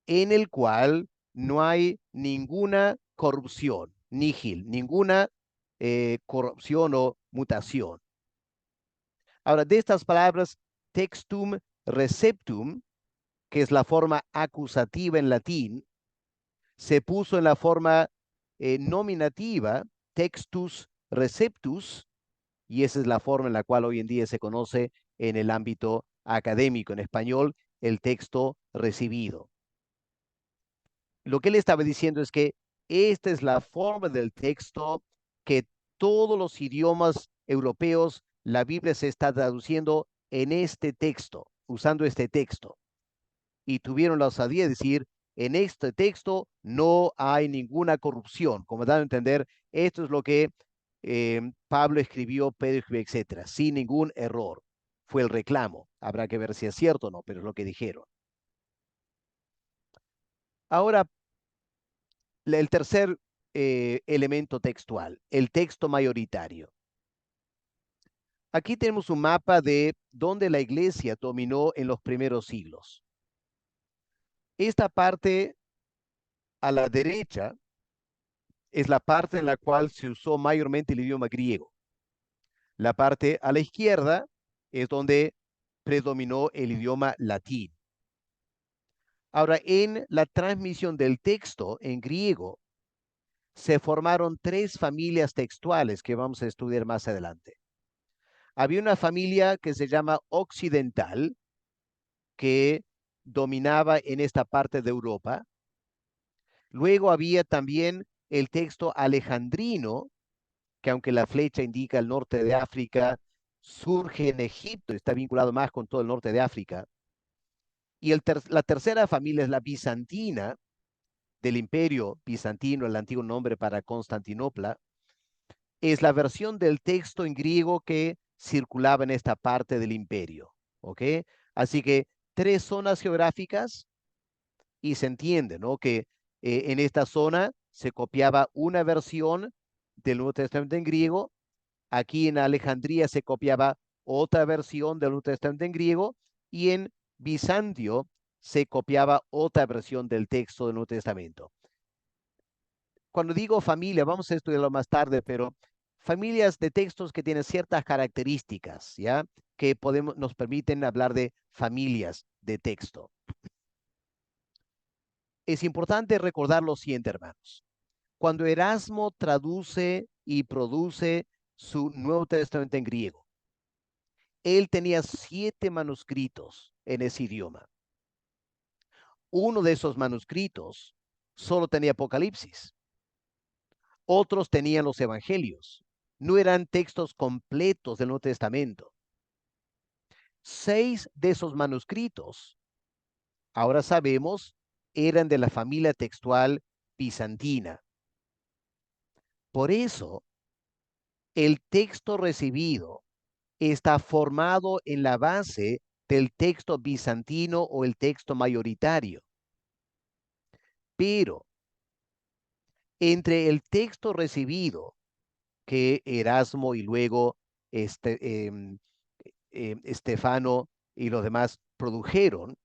en el cual no hay ninguna corrupción, nihil, ninguna corrupción o mutación. Ahora, de estas palabras, textum receptum, que es la forma acusativa en latín, se puso en la forma nominativa, textus receptus, y esa es la forma en la cual hoy en día se conoce en el ámbito académico en español el texto recibido. Lo que él estaba diciendo es que esta es la forma del texto que todos los idiomas europeos, la Biblia se está traduciendo en este texto, usando este texto. Y tuvieron la osadía de decir, en este texto no hay ninguna corrupción. Como dan a entender, esto es lo que Pablo escribió, Pedro escribió, etcétera, sin ningún error. Fue el reclamo. Habrá que ver si es cierto o no, pero es lo que dijeron. Ahora, el tercer elemento textual, el texto mayoritario. Aquí tenemos un mapa de dónde la iglesia dominó en los primeros siglos. Esta parte a la derecha es la parte en la cual se usó mayormente el idioma griego. La parte a la izquierda es donde predominó el idioma latín. Ahora, en la transmisión del texto en griego, se formaron tres familias textuales que vamos a estudiar más adelante. Había una familia que se llama occidental, que dominaba en esta parte de Europa. Luego había también el texto alejandrino, que aunque la flecha indica el norte de África, surge en Egipto, está vinculado más con todo el norte de África. Y la tercera familia es la bizantina, del imperio bizantino, el antiguo nombre para Constantinopla. Es la versión del texto en griego que circulaba en esta parte del imperio. ¿Ok? Así que tres zonas geográficas, y se entiende, ¿no? Que en esta zona se copiaba una versión del Nuevo Testamento en griego. Aquí en Alejandría se copiaba otra versión del Nuevo Testamento en griego y en Bizancio se copiaba otra versión del texto del Nuevo Testamento. Cuando digo familia, vamos a estudiarlo más tarde, pero familias de textos que tienen ciertas características, ¿ya? Que nos permiten hablar de familias de texto. Es importante recordar lo siguiente, hermanos. Cuando Erasmo traduce y produce su Nuevo Testamento en griego, él tenía 7 manuscritos en ese idioma. Uno de esos manuscritos solo tenía Apocalipsis. Otros tenían los evangelios. No eran textos completos del Nuevo Testamento. 6 de esos manuscritos, ahora sabemos, eran de la familia textual bizantina. Por eso, el texto recibido está formado en la base del texto bizantino o el texto mayoritario. Pero entre el texto recibido que Erasmo y luego Estefano y los demás produjeron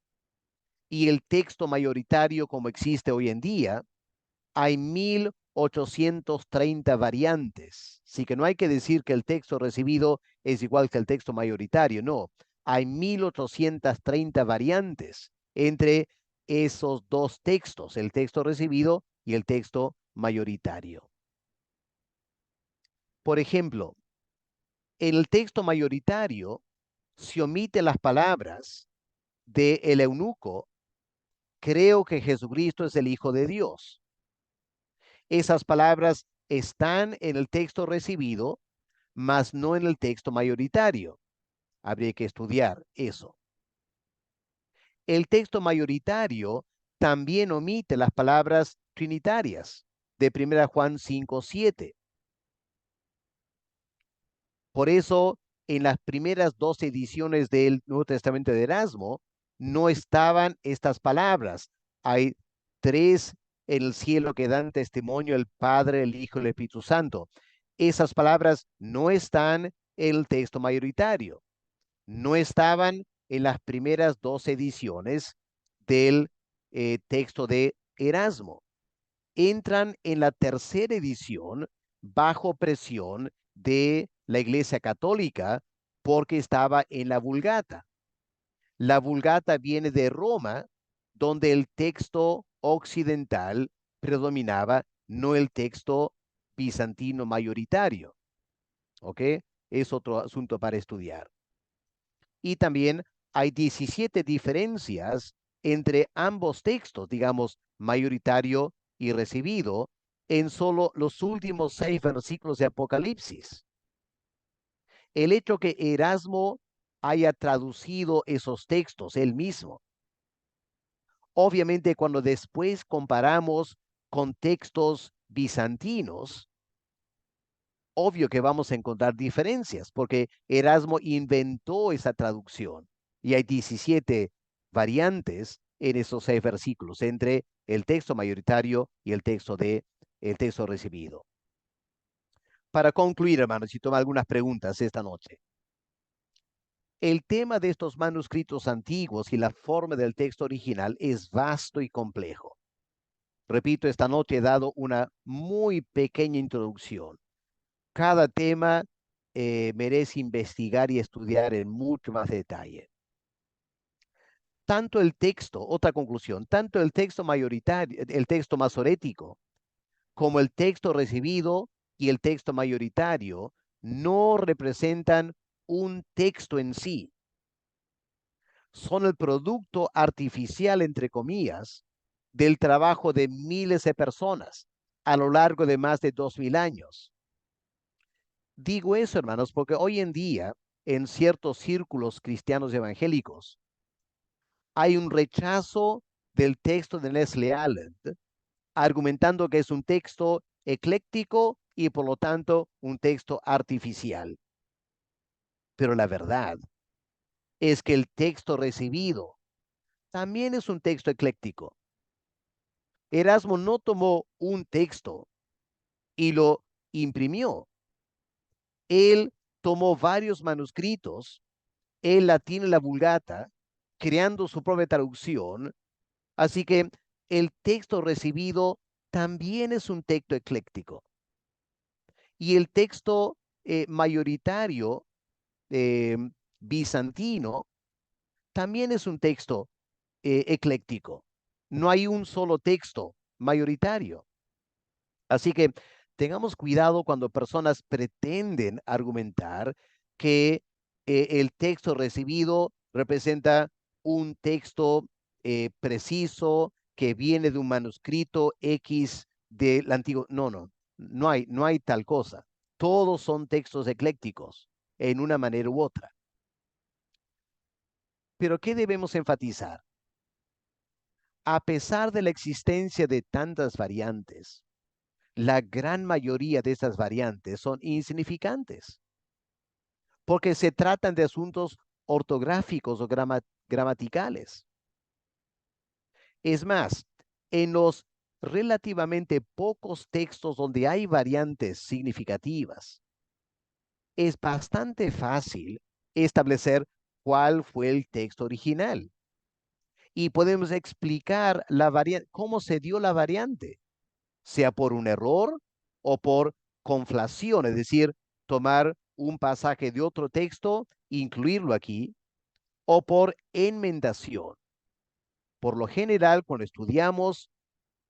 y el texto mayoritario como existe hoy en día, hay 1830 variantes. Así que no hay que decir que el texto recibido es igual que el texto mayoritario, no. Hay 1830 variantes entre esos dos textos, el texto recibido y el texto mayoritario. Por ejemplo, en el texto mayoritario se omite las palabras de el eunuco, creo que Jesucristo es el Hijo de Dios. Esas palabras están en el texto recibido, mas no en el texto mayoritario. Habría que estudiar eso. El texto mayoritario también omite las palabras trinitarias de 1 Juan 5:7. Por eso, en las primeras 2 ediciones del Nuevo Testamento de Erasmo, no estaban estas palabras. Hay 3 en el cielo que dan testimonio, el Padre, el Hijo y el Espíritu Santo. Esas palabras no están en el texto mayoritario. No estaban en las primeras 2 ediciones del texto de Erasmo. Entran en la tercera edición bajo presión de la Iglesia Católica porque estaba en la Vulgata. La Vulgata viene de Roma, donde el texto occidental predominaba, no el texto bizantino mayoritario. ¿Ok? Es otro asunto para estudiar. Y también hay 17 diferencias entre ambos textos, digamos, mayoritario y recibido, en solo los últimos 6 versículos de Apocalipsis. El hecho que Erasmo haya traducido esos textos él mismo, obviamente cuando después comparamos con textos bizantinos, obvio que vamos a encontrar diferencias, porque Erasmo inventó esa traducción y hay 17 variantes en esos 6 versículos entre el texto mayoritario y el texto recibido. Para concluir, hermanos, y tomar algunas preguntas esta noche. El tema de estos manuscritos antiguos y la forma del texto original es vasto y complejo. Repito, esta noche he dado una muy pequeña introducción. Cada tema merece investigar y estudiar en mucho más detalle. Tanto el texto, otra conclusión, tanto el texto mayoritario, el texto masorético, como el texto recibido y el texto mayoritario no representan un texto en sí. Son el producto artificial, entre comillas, del trabajo de miles de personas a lo largo de más de 2000 años. Digo eso, hermanos, porque hoy en día, en ciertos círculos cristianos evangélicos, hay un rechazo del texto de Nestle Aland, argumentando que es un texto ecléctico y por lo tanto un texto artificial. Pero la verdad es que el texto recibido también es un texto ecléctico. Erasmo no tomó un texto y lo imprimió. Él tomó varios manuscritos, el latín y la vulgata, creando su propia traducción. Así que el texto recibido también es un texto ecléctico. Y el texto mayoritario bizantino también es un texto ecléctico. No hay un solo texto mayoritario. Así que tengamos cuidado cuando personas pretenden argumentar que el texto recibido representa un texto preciso que viene de un manuscrito X del antiguo. No, no, no hay tal cosa. Todos son textos eclécticos en una manera u otra. Pero ¿qué debemos enfatizar? A pesar de la existencia de tantas variantes, la gran mayoría de estas variantes son insignificantes, porque se tratan de asuntos ortográficos o gramaticales. Es más, en los relativamente pocos textos donde hay variantes significativas, es bastante fácil establecer cuál fue el texto original. Y podemos explicar cómo se dio la variante, sea por un error o por conflación, es decir, tomar un pasaje de otro texto, incluirlo aquí, o por enmendación. Por lo general, cuando estudiamos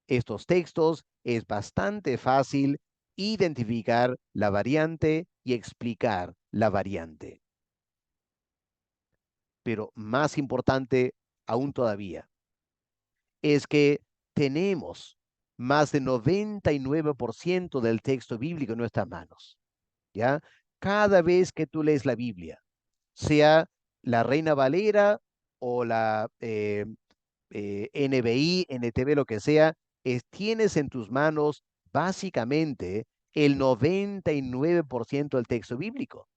estos textos, es bastante fácil identificar la variante y explicar la variante. Pero más importante aún todavía es que tenemos más del 99% del texto bíblico en nuestras manos, ¿ya? Cada vez que tú lees la Biblia, sea la Reina Valera o la NBI, NTV, lo que sea, tienes en tus manos básicamente el 99% del texto bíblico.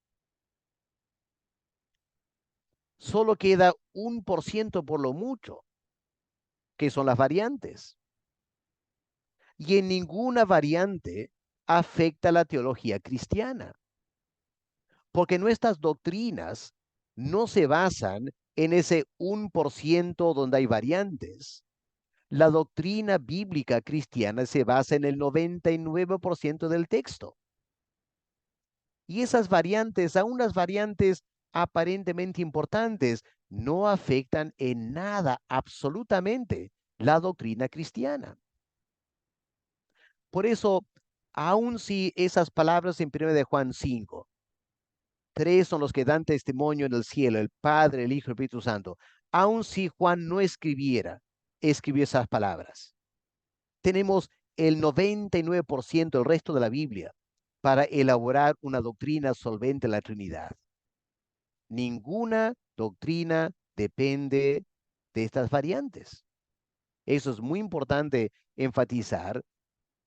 Solo queda 1% por lo mucho, que son las variantes. Y en ninguna variante afecta la teología cristiana, porque nuestras doctrinas no se basan en ese 1% donde hay variantes. La doctrina bíblica cristiana se basa en el 99% del texto. Y esas variantes, aun las variantes aparentemente importantes, no afectan en nada absolutamente la doctrina cristiana. Por eso, aun si esas palabras en 1 de Juan 5, tres son los que dan testimonio en el cielo, el Padre, el Hijo y el Espíritu Santo, aun si Juan no escribió esas palabras, tenemos el 99% del resto de la Biblia para elaborar una doctrina solvente de la Trinidad. Ninguna doctrina depende de estas variantes. Eso es muy importante enfatizar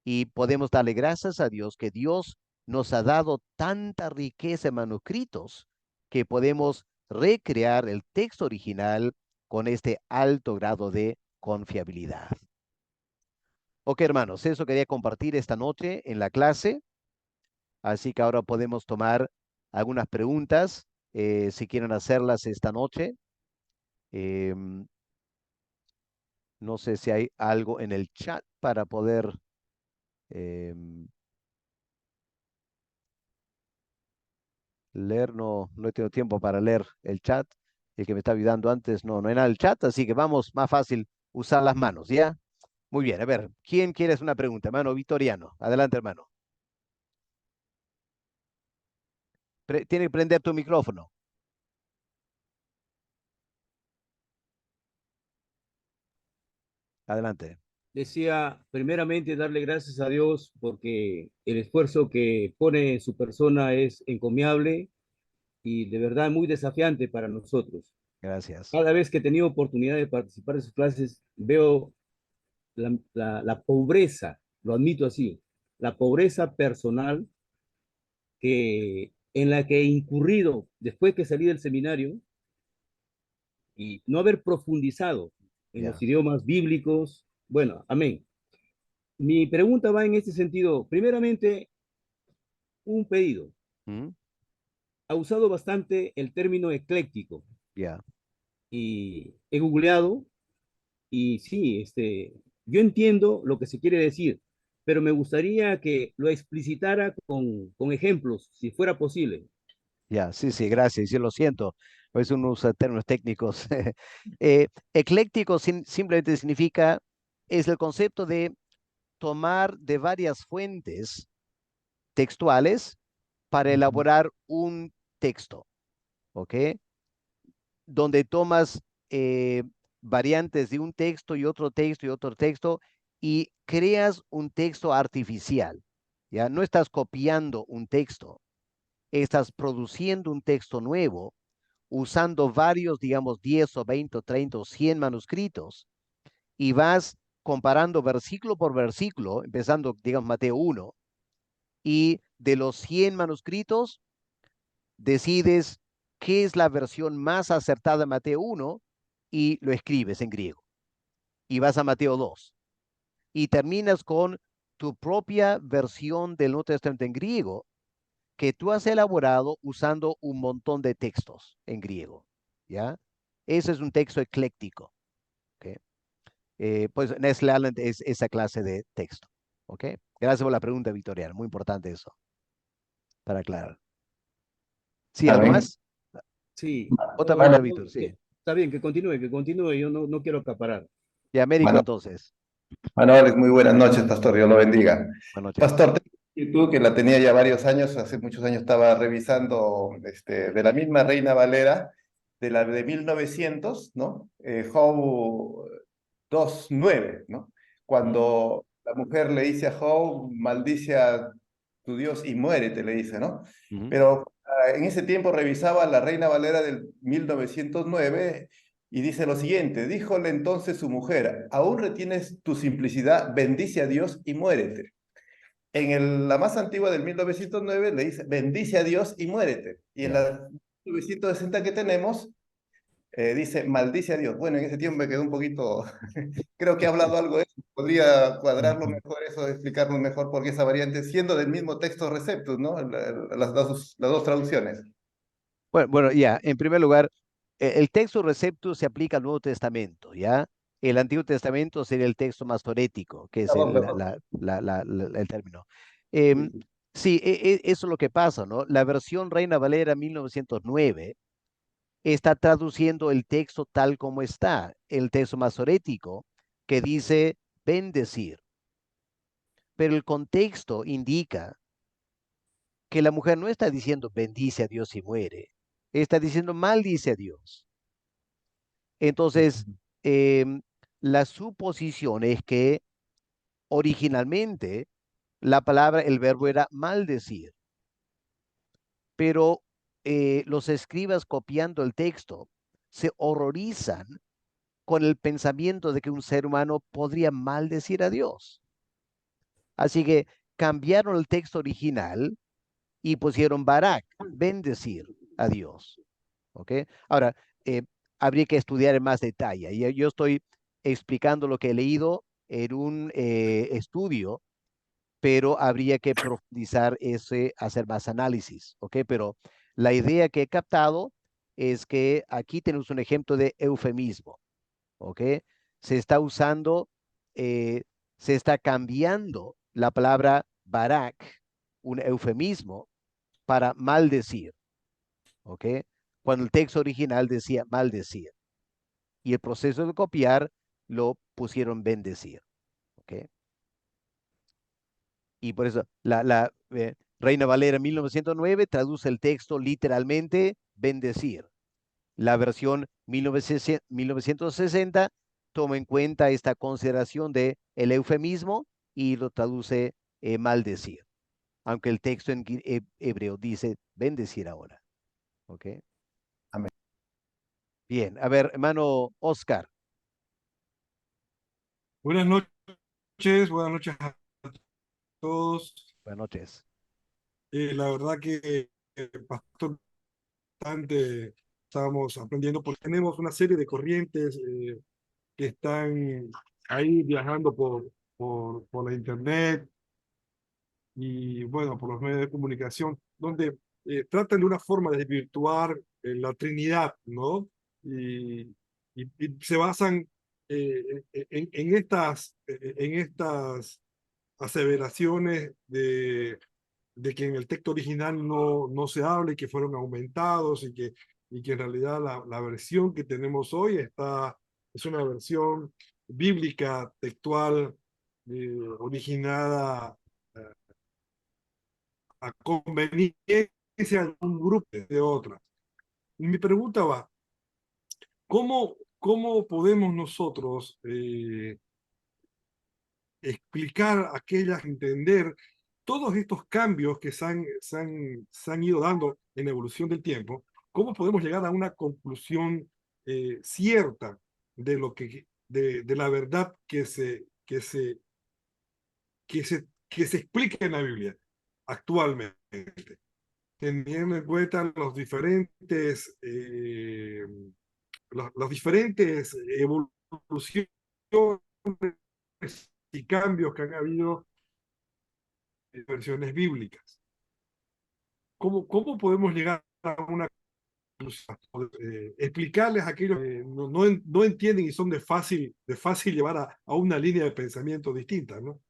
y podemos darle gracias a Dios que Dios nos ha dado tanta riqueza en manuscritos que podemos recrear el texto original con este alto grado de confiabilidad. Ok, hermanos, eso quería compartir esta noche en la clase, así que ahora podemos tomar algunas preguntas, si quieren hacerlas esta noche. Em, no sé si hay algo en el chat para poder em, leer. No, no he tenido tiempo para leer el chat. El que me está ayudando antes, no hay nada en el chat, así que vamos, más fácil usar las manos, ¿ya? Muy bien, a ver, ¿quién quiere hacer una pregunta? Hermano Vitoriano, adelante, hermano. Tiene que prender tu micrófono. Adelante. Decía, primeramente, darle gracias a Dios porque el esfuerzo que pone en su persona es encomiable y de verdad muy desafiante para nosotros. Gracias. Cada vez que he tenido oportunidad de participar en sus clases, veo la pobreza, lo admito así, la pobreza personal en la que he incurrido después que salí del seminario y no haber profundizado en los idiomas bíblicos. Bueno, amén. Mi pregunta va en este sentido. Primeramente, un pedido. ¿Mm? Ha usado bastante el término ecléctico Ya. y he googleado y sí, yo entiendo lo que se quiere decir, pero me gustaría que lo explicitara con ejemplos, si fuera posible. Ya, sí, sí, gracias. Yo lo siento. A veces uno usa términos técnicos. Ecléctico simplemente significa, es el concepto de tomar de varias fuentes textuales para Ujú. elaborar un texto, ¿ok? Donde tomas variantes de un texto y otro texto y otro texto y creas un texto artificial, ¿ya? No estás copiando un texto, estás produciendo un texto nuevo usando varios, digamos, 10 o 20 o 30 o 100 manuscritos y vas comparando versículo por versículo, empezando, digamos, Mateo 1, y de los 100 manuscritos decides qué es la versión más acertada de Mateo 1 y lo escribes en griego. Y vas a Mateo 2 y terminas con tu propia versión del Nuevo Testamento en griego que tú has elaborado usando un montón de textos en griego, ¿ya? Ese es un texto ecléctico, ¿ok? Pues Nestle Allen es esa clase de texto, ¿ok? Gracias por la pregunta, Victoriano, muy importante eso, para aclarar. ¿Sí, algo Amén. más? Sí, Otra Bueno, pregunta, Víctor, sí. está bien, que continúe, yo no quiero acaparar. De Américo, Manu- entonces. Manuel, muy buenas noches, pastor, Dios lo bendiga. Buenas noches. Pastor, tengo una inquietud que la tenía ya varios años, hace muchos años estaba revisando de la misma Reina Valera, de la de 1900, ¿no? Job 2:9, ¿no? Cuando la mujer le dice a Job, maldice a tu Dios y muérete, le dice, ¿no? Ujú. Pero en ese tiempo revisaba la Reina Valera del 1909 y dice lo siguiente, díjole entonces su mujer, aún retienes tu simplicidad, bendice a Dios y muérete. La más antigua del 1909 le dice, bendice a Dios y muérete. Y en Ya. la 1960 que tenemos, dice, maldice a Dios. Bueno, en ese tiempo me quedó un poquito, creo que he hablado algo de eso, podría cuadrarlo mejor eso, explicarlo mejor, porque esa variante, siendo del mismo texto Receptus, ¿no? Las dos traducciones. Bueno, ya, en primer lugar, el texto receptus se aplica al Nuevo Testamento, ¿ya? El Antiguo Testamento sería el texto masorético, que es Perdón, perdón. el término. Em, Sí. sí, eso es lo que pasa, ¿no? La versión Reina Valera 1909 está traduciendo el texto tal como está, el texto masorético, que dice bendecir, pero el contexto indica que la mujer no está diciendo bendice a Dios y muere, está diciendo maldice a Dios. Entonces, em, la suposición es que originalmente la palabra, el verbo era maldecir, pero los escribas copiando el texto se horrorizan con el pensamiento de que un ser humano podría maldecir a Dios. Así que cambiaron el texto original y pusieron Barak, bendecir a Dios. ¿Ok? Ahora, eh, habría que estudiar en más detalle. Yo estoy explicando lo que he leído en un estudio, pero habría que profundizar ese, hacer más análisis. ¿Ok? Pero la idea que he captado es que aquí tenemos un ejemplo de eufemismo. ¿Ok? Se está usando, eh, se está cambiando la palabra Barak, un eufemismo, para maldecir. ¿Ok? Cuando el texto original decía maldecir y el proceso de copiar lo pusieron bendecir. ¿Ok? Y por eso la Reina Valera 1909 traduce el texto literalmente bendecir. La versión 1960 toma en cuenta esta consideración de el eufemismo y lo traduce maldecir, aunque el texto en hebreo dice bendecir ahora. ¿Ok? Amén. Bien, a ver, hermano Oscar, Buenas buenas noches a todos. buenas noches. La verdad que, Pastor, bastante estamos aprendiendo porque tenemos una serie de corrientes que están ahí viajando por la internet y bueno, por los medios de comunicación, donde tratan de una forma de desvirtuar la Trinidad, ¿no? Y, y se basan en estas aseveraciones de que en el texto original no se habla y que fueron aumentados y que en realidad la versión que tenemos hoy es una versión bíblica, textual, originada a conveniencia de un grupo de otras. Y mi pregunta va, ¿cómo podemos nosotros explicar aquellas, entender todos estos cambios que se han ido dando en la evolución del tiempo? ¿Cómo podemos llegar a una conclusión cierta de de la verdad que se explica en la Biblia actualmente, teniendo en cuenta los diferentes evoluciones y cambios que han habido en versiones bíblicas? ¿Cómo podemos llegar a una conclusión? Explicarles a aquellos que no entienden y son de fácil llevar a una línea de pensamiento distinta, ¿no?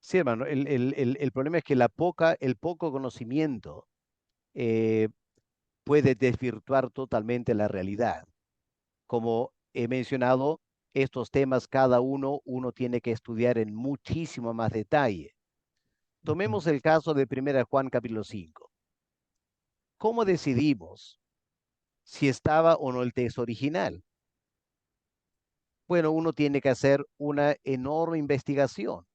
Sí, hermano, el problema es que el poco conocimiento eh, puede desvirtuar totalmente la realidad. Como he mencionado, estos temas uno tiene que estudiar en muchísimo más detalle. Tomemos el caso de 1 Juan capítulo 5. ¿Cómo decidimos si estaba o no el texto original? Bueno, uno tiene que hacer una enorme investigación.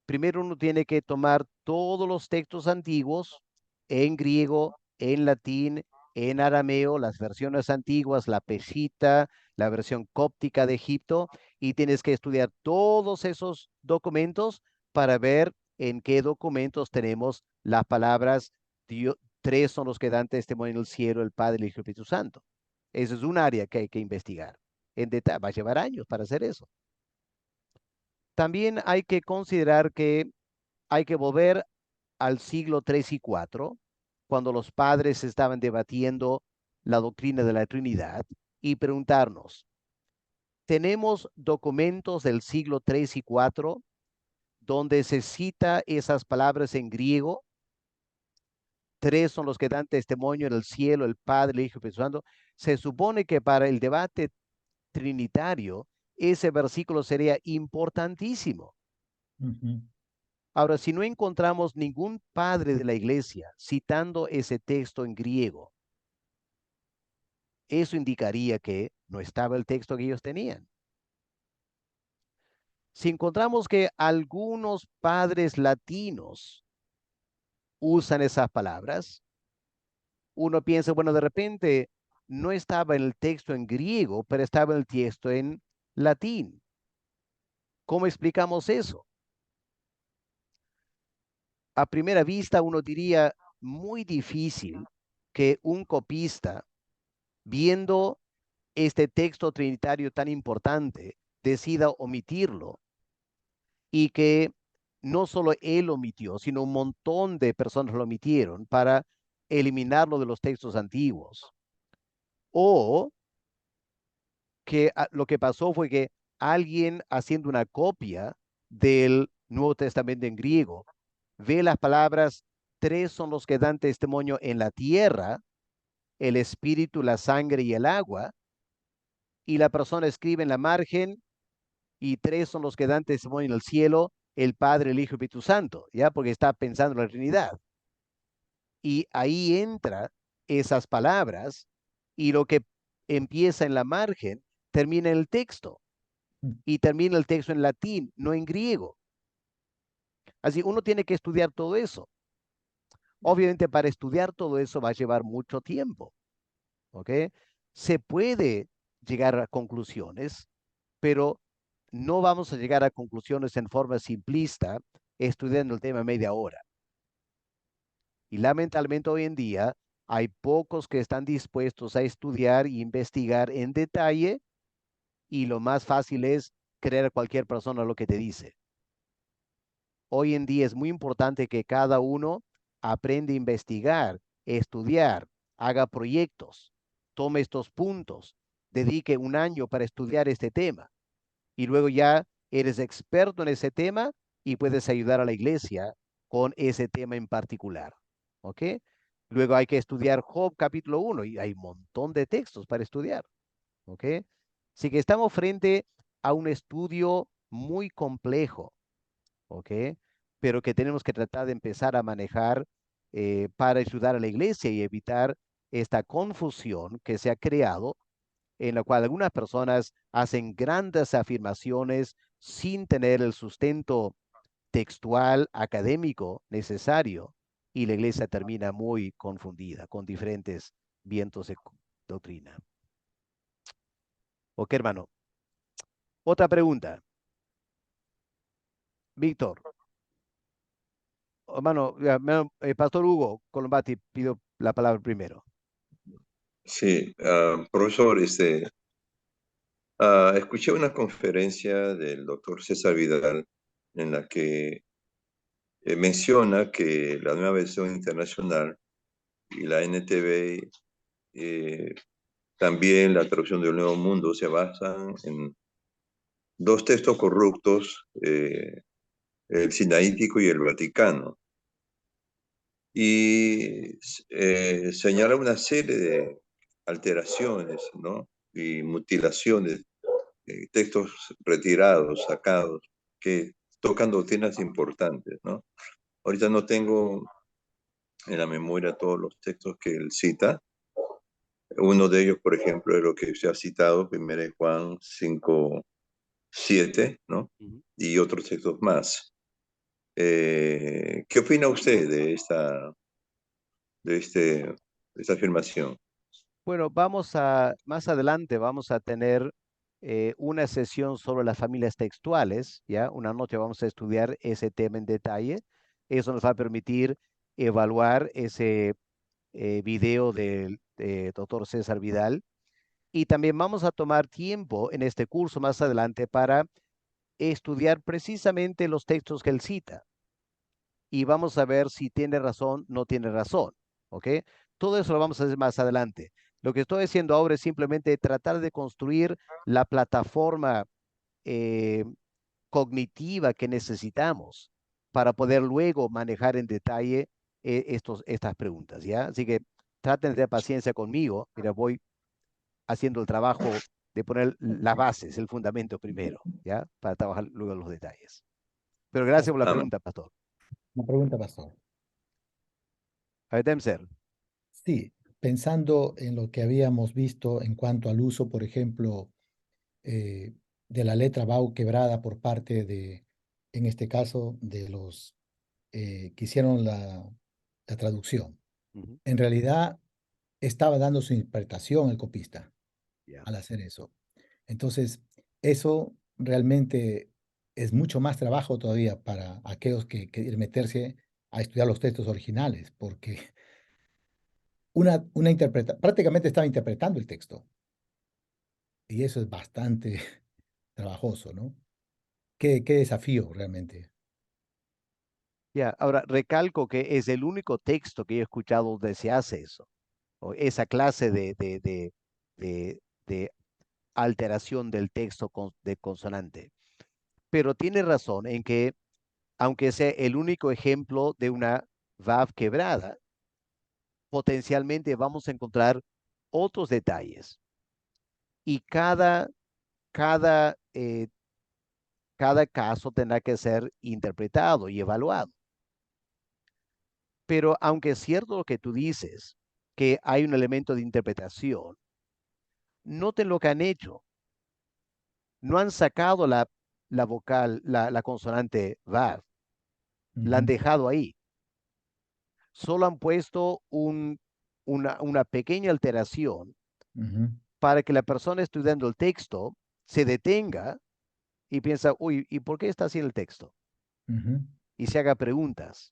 Primero uno tiene que tomar todos los textos antiguos en griego, en latín, en arameo, las versiones antiguas, la Peshitta, la versión cóptica de Egipto, y tienes que estudiar todos esos documentos para ver en qué documentos tenemos las palabras tres son los que dan testimonio en el cielo, el Padre, el Hijo y el Espíritu Santo. Eso es un área que hay que investigar. En detalle, va a llevar años para hacer eso. También hay que considerar que hay que volver al siglo 3 y 4, cuando los padres estaban debatiendo la doctrina de la Trinidad, y preguntarnos, ¿tenemos documentos del siglo 3 y 4 donde se cita esas palabras en griego? Tres son los que dan testimonio en el cielo, el Padre, el Hijo y el Espíritu Santo. Se supone que para el debate trinitario, ese versículo sería importantísimo. Ahora, si no encontramos ningún padre de la iglesia citando ese texto en griego, eso indicaría que no estaba el texto que ellos tenían. Si encontramos que algunos padres latinos usan esas palabras, uno piensa, bueno, de repente no estaba en el texto en griego, pero estaba en el texto en latín. ¿Cómo explicamos eso? A primera vista uno diría muy difícil que un copista, viendo este texto trinitario tan importante, decida omitirlo, y que no solo él omitió, sino un montón de personas lo omitieron para eliminarlo de los textos antiguos. O que lo que pasó fue que alguien, haciendo una copia del Nuevo Testamento en griego, ve las palabras: tres son los que dan testimonio en la tierra, el espíritu, la sangre y el agua, y la persona escribe en la margen: y tres son los que dan testimonio en el cielo, el Padre, el Hijo y el Espíritu Santo, ¿ya? Porque está pensando en la Trinidad. Y ahí entra esas palabras, y lo que empieza en la margen termina en el texto, y termina el texto en latín, no en griego. Así uno tiene que estudiar todo eso. Obviamente, para estudiar todo eso va a llevar mucho tiempo, ¿ok? Se puede llegar a conclusiones, pero no vamos a llegar a conclusiones en forma simplista estudiando el tema media hora. Y lamentablemente hoy en día hay pocos que están dispuestos a estudiar e investigar en detalle, y lo más fácil es creer a cualquier persona lo que te dice. hoy en día es muy importante que cada uno aprenda a investigar, estudiar, haga proyectos, tome estos puntos, dedique un año para estudiar este tema y luego ya eres experto en ese tema y puedes ayudar a la iglesia con ese tema en particular. ¿Ok? Luego hay que estudiar Job capítulo 1 y hay un montón de textos para estudiar. ¿Ok? Así que estamos frente a un estudio muy complejo. ¿Ok? Pero que tenemos que tratar de empezar a manejar para ayudar a la iglesia y evitar esta confusión que se ha creado en la cual algunas personas hacen grandes afirmaciones sin tener el sustento textual académico necesario y la iglesia termina muy confundida con diferentes vientos de doctrina. Ok, hermano. Otra pregunta. Víctor. Hermano, Pastor Hugo Colombati, pido la palabra primero. Sí, profesor, escuché una conferencia del doctor César Vidal en la que menciona que la nueva versión internacional y la NTV, también la traducción del Nuevo Mundo, se basan en dos textos corruptos, el Sinaítico y el Vaticano. Y señala una serie de alteraciones, ¿no? Y mutilaciones, textos retirados, sacados, que tocan doctrinas importantes, ¿no? Ahorita no tengo en la memoria todos los textos que él cita. Uno de ellos, por ejemplo, es lo que se ha citado, 1 Juan 5:7, ¿no? Y otros textos más. ¿Qué opina usted de esta afirmación? Bueno, más adelante vamos a tener una sesión sobre las familias textuales, ¿ya? Una noche vamos a estudiar ese tema en detalle. Eso nos va a permitir evaluar ese video del doctor César Vidal. Y también vamos a tomar tiempo en este curso más adelante para estudiar precisamente los textos que él cita. Y vamos a ver si tiene razón, no tiene razón. ¿Ok? Todo eso lo vamos a hacer más adelante. Lo que estoy haciendo ahora es simplemente tratar de construir la plataforma eh, cognitiva que necesitamos para poder luego manejar en detalle estas preguntas, ¿ya? Así que traten de tener paciencia conmigo. Mira, voy haciendo el trabajo de poner las bases, el fundamento primero, ¿ya? Para trabajar luego los detalles. Pero gracias por la Amén. pregunta, pastor. Una pregunta, pastor. A ver, Demser. Sí, pensando en lo que habíamos visto en cuanto al uso, por ejemplo, de la letra Bau quebrada por parte de, en este caso, de los que hicieron la traducción. En realidad estaba dando su interpretación el copista al hacer eso. Entonces, eso realmente es mucho más trabajo todavía para aquellos que quieren meterse a estudiar los textos originales, porque prácticamente estaba interpretando el texto. Y eso es bastante trabajoso, ¿no? Qué desafío realmente. Ya, ahora recalco que es el único texto que he escuchado donde se hace eso, o esa clase de alteración del texto de consonante. Pero tiene razón en que, aunque sea el único ejemplo de una VAV quebrada, potencialmente vamos a encontrar otros detalles. Y cada, cada caso tendrá que ser interpretado y evaluado. Pero aunque es cierto lo que tú dices, que hay un elemento de interpretación, noten lo que han hecho. No han sacado la vocal, la consonante VAV, la han dejado ahí. Solo han puesto una pequeña alteración para que la persona estudiando el texto se detenga y piensa, uy, ¿y por qué está así el texto? Y se haga preguntas.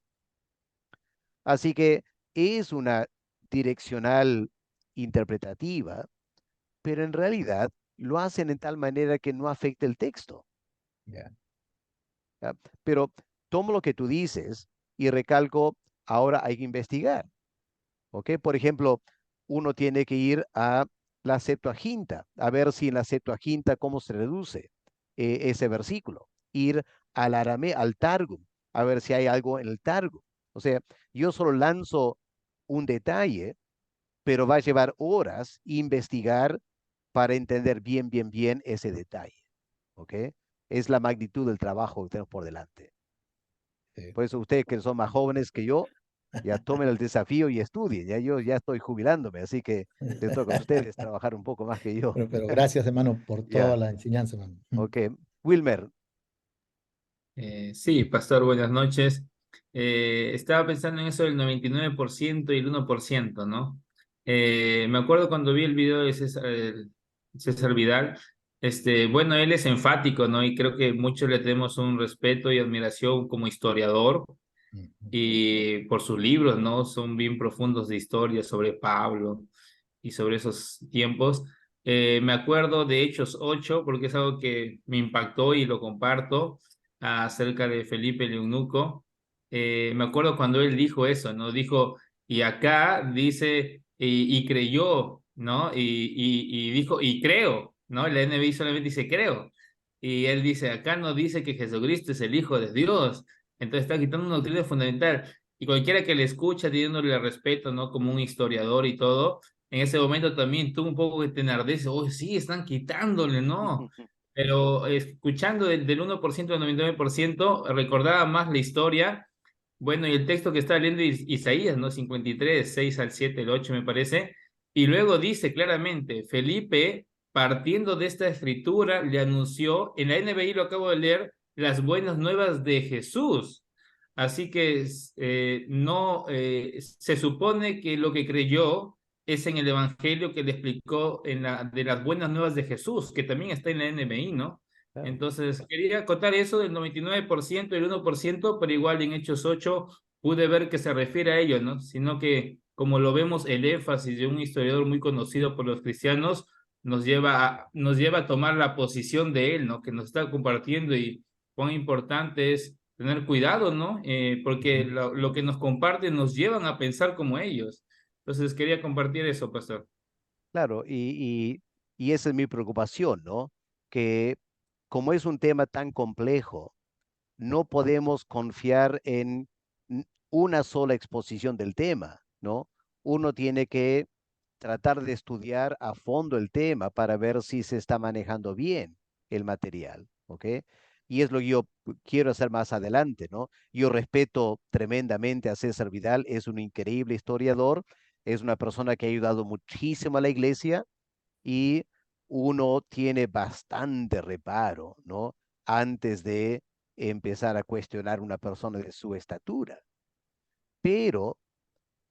Así que es una direccional interpretativa, pero en realidad lo hacen en tal manera que no afecte el texto. Yeah. Pero tomo lo que tú dices y recalco, ahora hay que investigar. ¿Ok? Por ejemplo, uno tiene que ir a la Septuaginta, a ver si en la Septuaginta cómo se reduce ese versículo. Ir al arameo, al Targum, a ver si hay algo en el Targum. O sea, yo solo lanzo un detalle, pero va a llevar horas investigar para entender bien ese detalle. ¿Ok? Es la magnitud del trabajo que tenemos por delante. Por eso ustedes que son más jóvenes que yo, ya tomen el desafío y estudien. Ya yo ya estoy jubilándome, así que les toca a ustedes trabajar un poco más que yo. Pero gracias, hermano, por toda Ya, la enseñanza, hermano. ok. Wilmer, Sí, pastor, buenas noches. Estaba pensando en eso del 99% y el 1%, ¿no? Me acuerdo cuando vi el video de César Vidal, bueno, él es enfático, ¿no? Y creo que muchos le tenemos un respeto y admiración como historiador y por sus libros, ¿no? Son bien profundos de historia sobre Pablo y sobre esos tiempos. Me acuerdo de Hechos 8, porque es algo que me impactó y lo comparto acerca de Felipe el eunuco. Me acuerdo cuando él dijo eso, ¿no? Dijo, y acá dice, y creyó, ¿no? Y dijo, y creo, ¿no? La NBI solamente dice creo. Y él dice, acá no dice que Jesucristo es el Hijo de Dios. Entonces está quitando una doctrina fundamental. Y cualquiera que le escucha, teniéndole respeto, ¿no? Como un historiador y todo, en ese momento también tuvo un poco que te enardece, oh, sí, están quitándole, ¿no? Pero escuchando del 1% al 99%, recordaba más la historia. Bueno, y el texto que está leyendo Isaías, ¿no? 53, 6 al 7, el 8 me parece. Y luego dice claramente, Felipe, partiendo de esta escritura, le anunció, en la NBI lo acabo de leer, las buenas nuevas de Jesús. Así que no, se supone que lo que creyó es en el Evangelio que le explicó de las buenas nuevas de Jesús, que también está en la NBI, ¿no? claro. Entonces, quería acotar eso del 99% y el 1%, pero igual en Hechos 8 pude ver que se refiere a ello, ¿no? Sino que, como lo vemos, el énfasis de un historiador muy conocido por los cristianos nos lleva a tomar la posición de él, ¿no? Que nos está compartiendo y cuán importante es tener cuidado, ¿no? Porque lo que nos comparten nos llevan a pensar como ellos. Entonces, quería compartir eso, pastor. Claro, y esa es mi preocupación, ¿no? Que como es un tema tan complejo, no podemos confiar en una sola exposición del tema, ¿no? Uno tiene que tratar de estudiar a fondo el tema para ver si se está manejando bien el material, ¿ok? Y es lo que yo quiero hacer más adelante, ¿no? Yo respeto tremendamente a César Vidal, es un increíble historiador, es una persona que ha ayudado muchísimo a la iglesia y uno tiene bastante reparo, ¿no? Antes de empezar a cuestionar una persona de su estatura. Pero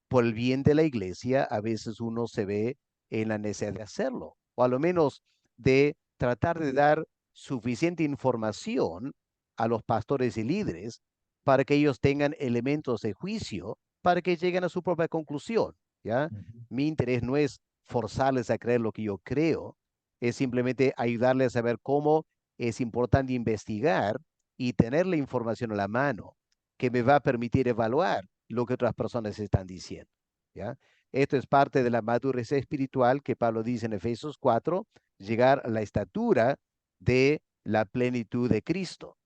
por el bien de la iglesia, a veces uno se ve en la necesidad de hacerlo, o a lo menos de tratar de dar suficiente información a los pastores y líderes para que ellos tengan elementos de juicio para que lleguen a su propia conclusión, ¿ya? Mi interés no es forzarles a creer lo que yo creo, es simplemente ayudarles a saber cómo es importante investigar y tener la información a la mano que me va a permitir evaluar lo que otras personas están diciendo, ¿ya? Esto es parte de la madurez espiritual que Pablo dice en Efesios 4, llegar a la estatura de la plenitud de Cristo,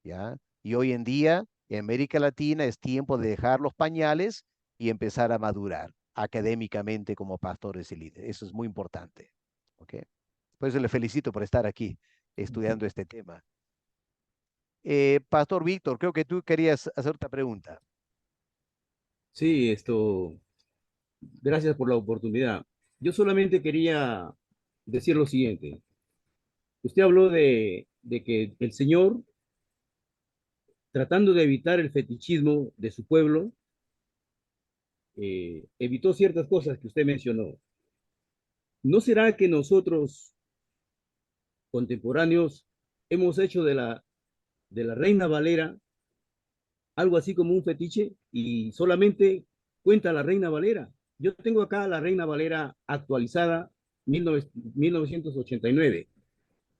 ¿ya? Y hoy en día, en América Latina, es tiempo de dejar los pañales y empezar a madurar académicamente como pastores y líderes. Eso es muy importante, ¿ok? Por eso le felicito por estar aquí estudiando este tema. Pastor Víctor, creo que tú querías hacer otra pregunta. Sí, gracias por la oportunidad. Yo solamente quería decir lo siguiente. Usted habló de que el Señor, tratando de evitar el fetichismo de su pueblo, evitó ciertas cosas que usted mencionó. ¿No será que nosotros, contemporáneos, hemos hecho de la Reina Valera algo así como un fetiche y solamente cuenta la Reina Valera? Yo tengo acá la Reina Valera actualizada 1989.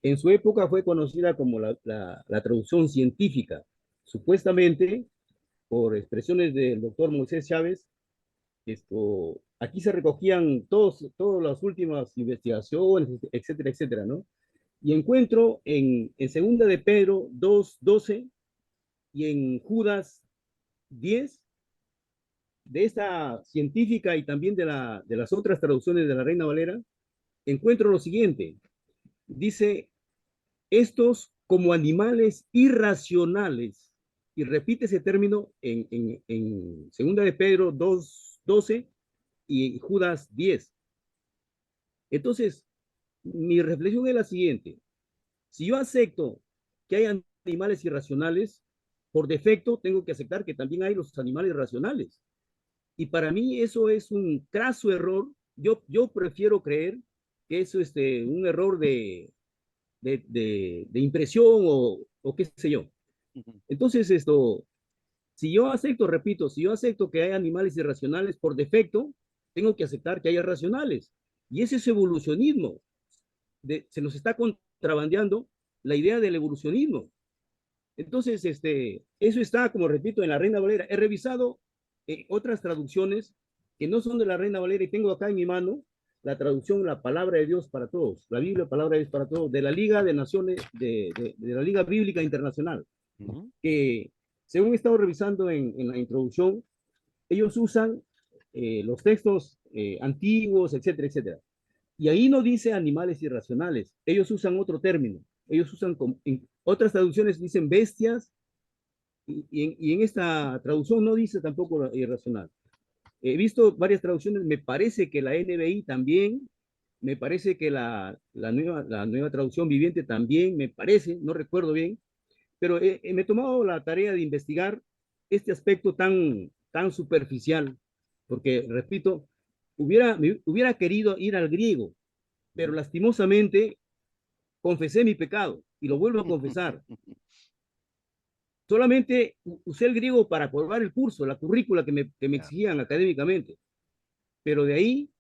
En su época fue conocida como la traducción científica, supuestamente, por expresiones del doctor Moisés Chávez, aquí se recogían todas las últimas investigaciones, etcétera, etcétera, ¿no? Y encuentro en Segunda de Pedro 2:12 y en Judas 10, de esta científica y también de las otras traducciones de la Reina Valera, encuentro lo siguiente. Dice, estos como animales irracionales, y repite ese término en Segunda de Pedro 2:12 y Judas 10. Entonces, mi reflexión es la siguiente. Si yo acepto que hay animales irracionales, por defecto tengo que aceptar que también hay los animales racionales. Y para mí eso es un craso error. Yo prefiero creer que eso es un error de impresión o qué sé yo. Entonces, si yo acepto, repito, si yo acepto que hay animales irracionales por defecto, tengo que aceptar que hay racionales. Y ese es evolucionismo. Se nos está contrabandeando la idea del evolucionismo. Entonces, eso está, como repito, en la Reina Valera. He revisado otras traducciones que no son de la Reina Valera y tengo acá en mi mano la traducción La Palabra de Dios para Todos, la Biblia, Palabra de Dios para Todos, de la Liga de Naciones, de la Liga Bíblica Internacional, que según he estado revisando en la introducción, ellos usan los textos antiguos, etcétera, etcétera. Y ahí no dice animales irracionales, ellos usan otro término, ellos usan, en otras traducciones dicen bestias, y en esta traducción no dice tampoco irracional. He visto varias traducciones, me parece que la NBI también, me parece que la nueva traducción viviente también, me parece, no recuerdo bien, pero me he tomado la tarea de investigar este aspecto tan superficial, porque, repito, hubiera querido ir al griego, pero lastimosamente confesé mi pecado y lo vuelvo a confesar. Solamente usé el griego para aprobar el curso, la currícula que me exigían académicamente, pero de ahí,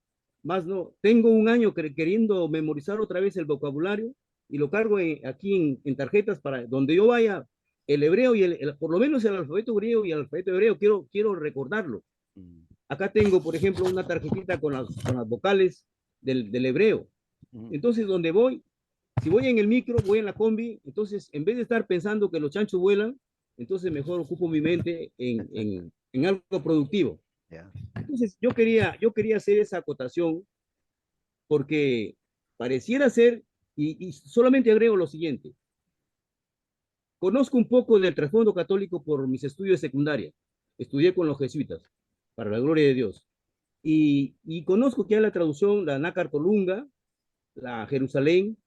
más no, tengo un año queriendo memorizar otra vez el vocabulario y lo cargo aquí en tarjetas para donde yo vaya, el hebreo y por lo menos el alfabeto griego y el alfabeto hebreo, quiero recordarlo. Acá tengo, por ejemplo, una tarjetita con las vocales del hebreo. Entonces, donde voy, si voy en el micro, voy en la combi, entonces, en vez de estar pensando que los chanchos vuelan, entonces mejor ocupo mi mente en algo productivo. Entonces, yo quería hacer esa acotación porque pareciera ser, y solamente agrego lo siguiente. Conozco un poco del trasfondo católico por mis estudios de secundaria. Estudié con los jesuitas, para la gloria de Dios. Y conozco que hay la traducción, la Nácar Colunga, la Jerusalén,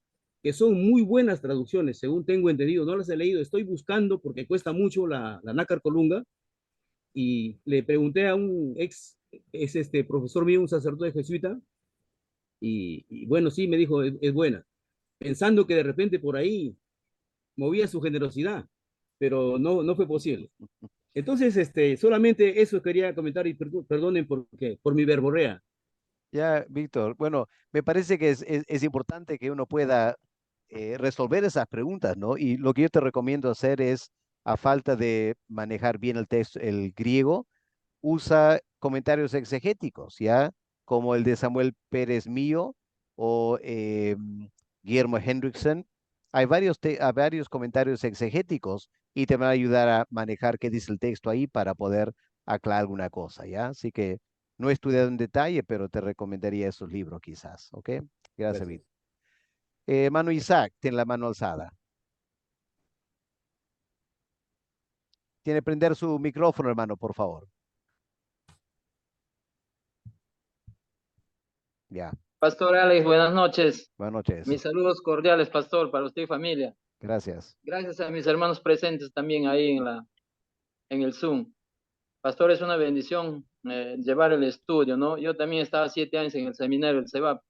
que son muy buenas traducciones, según tengo entendido. No las he leído, estoy buscando porque cuesta mucho la Nácar Colunga. Y le pregunté a un ex profesor mío, un sacerdote jesuita, y bueno, sí, me dijo, es buena, pensando que de repente por ahí movía su generosidad, pero no fue posible. Entonces, solamente eso quería comentar y perdonen por mi verborrea. Ya, Víctor, bueno, me parece que es importante que uno pueda resolver esas preguntas, ¿no? Y lo que yo te recomiendo hacer es, a falta de manejar bien el texto, el griego, usa comentarios exegéticos, ¿ya? Como el de Samuel Pérez Mío o Guillermo Hendrickson. Hay varios comentarios exegéticos y te van a ayudar a manejar qué dice el texto ahí para poder aclarar alguna cosa, ¿ya? Así que no he estudiado en detalle, pero te recomendaría esos libros quizás, ¿ok? Gracias, Víctor. Hermano Isaac, tiene la mano alzada. Tiene que prender su micrófono, hermano, por favor. Ya. Pastor Alex, buenas noches. Buenas noches. Mis saludos cordiales, pastor, para usted y familia. Gracias. Gracias a mis hermanos presentes también ahí en el Zoom. Pastor, es una bendición llevar el estudio, ¿no? Yo también estaba 7 años en el seminario del CEBAP,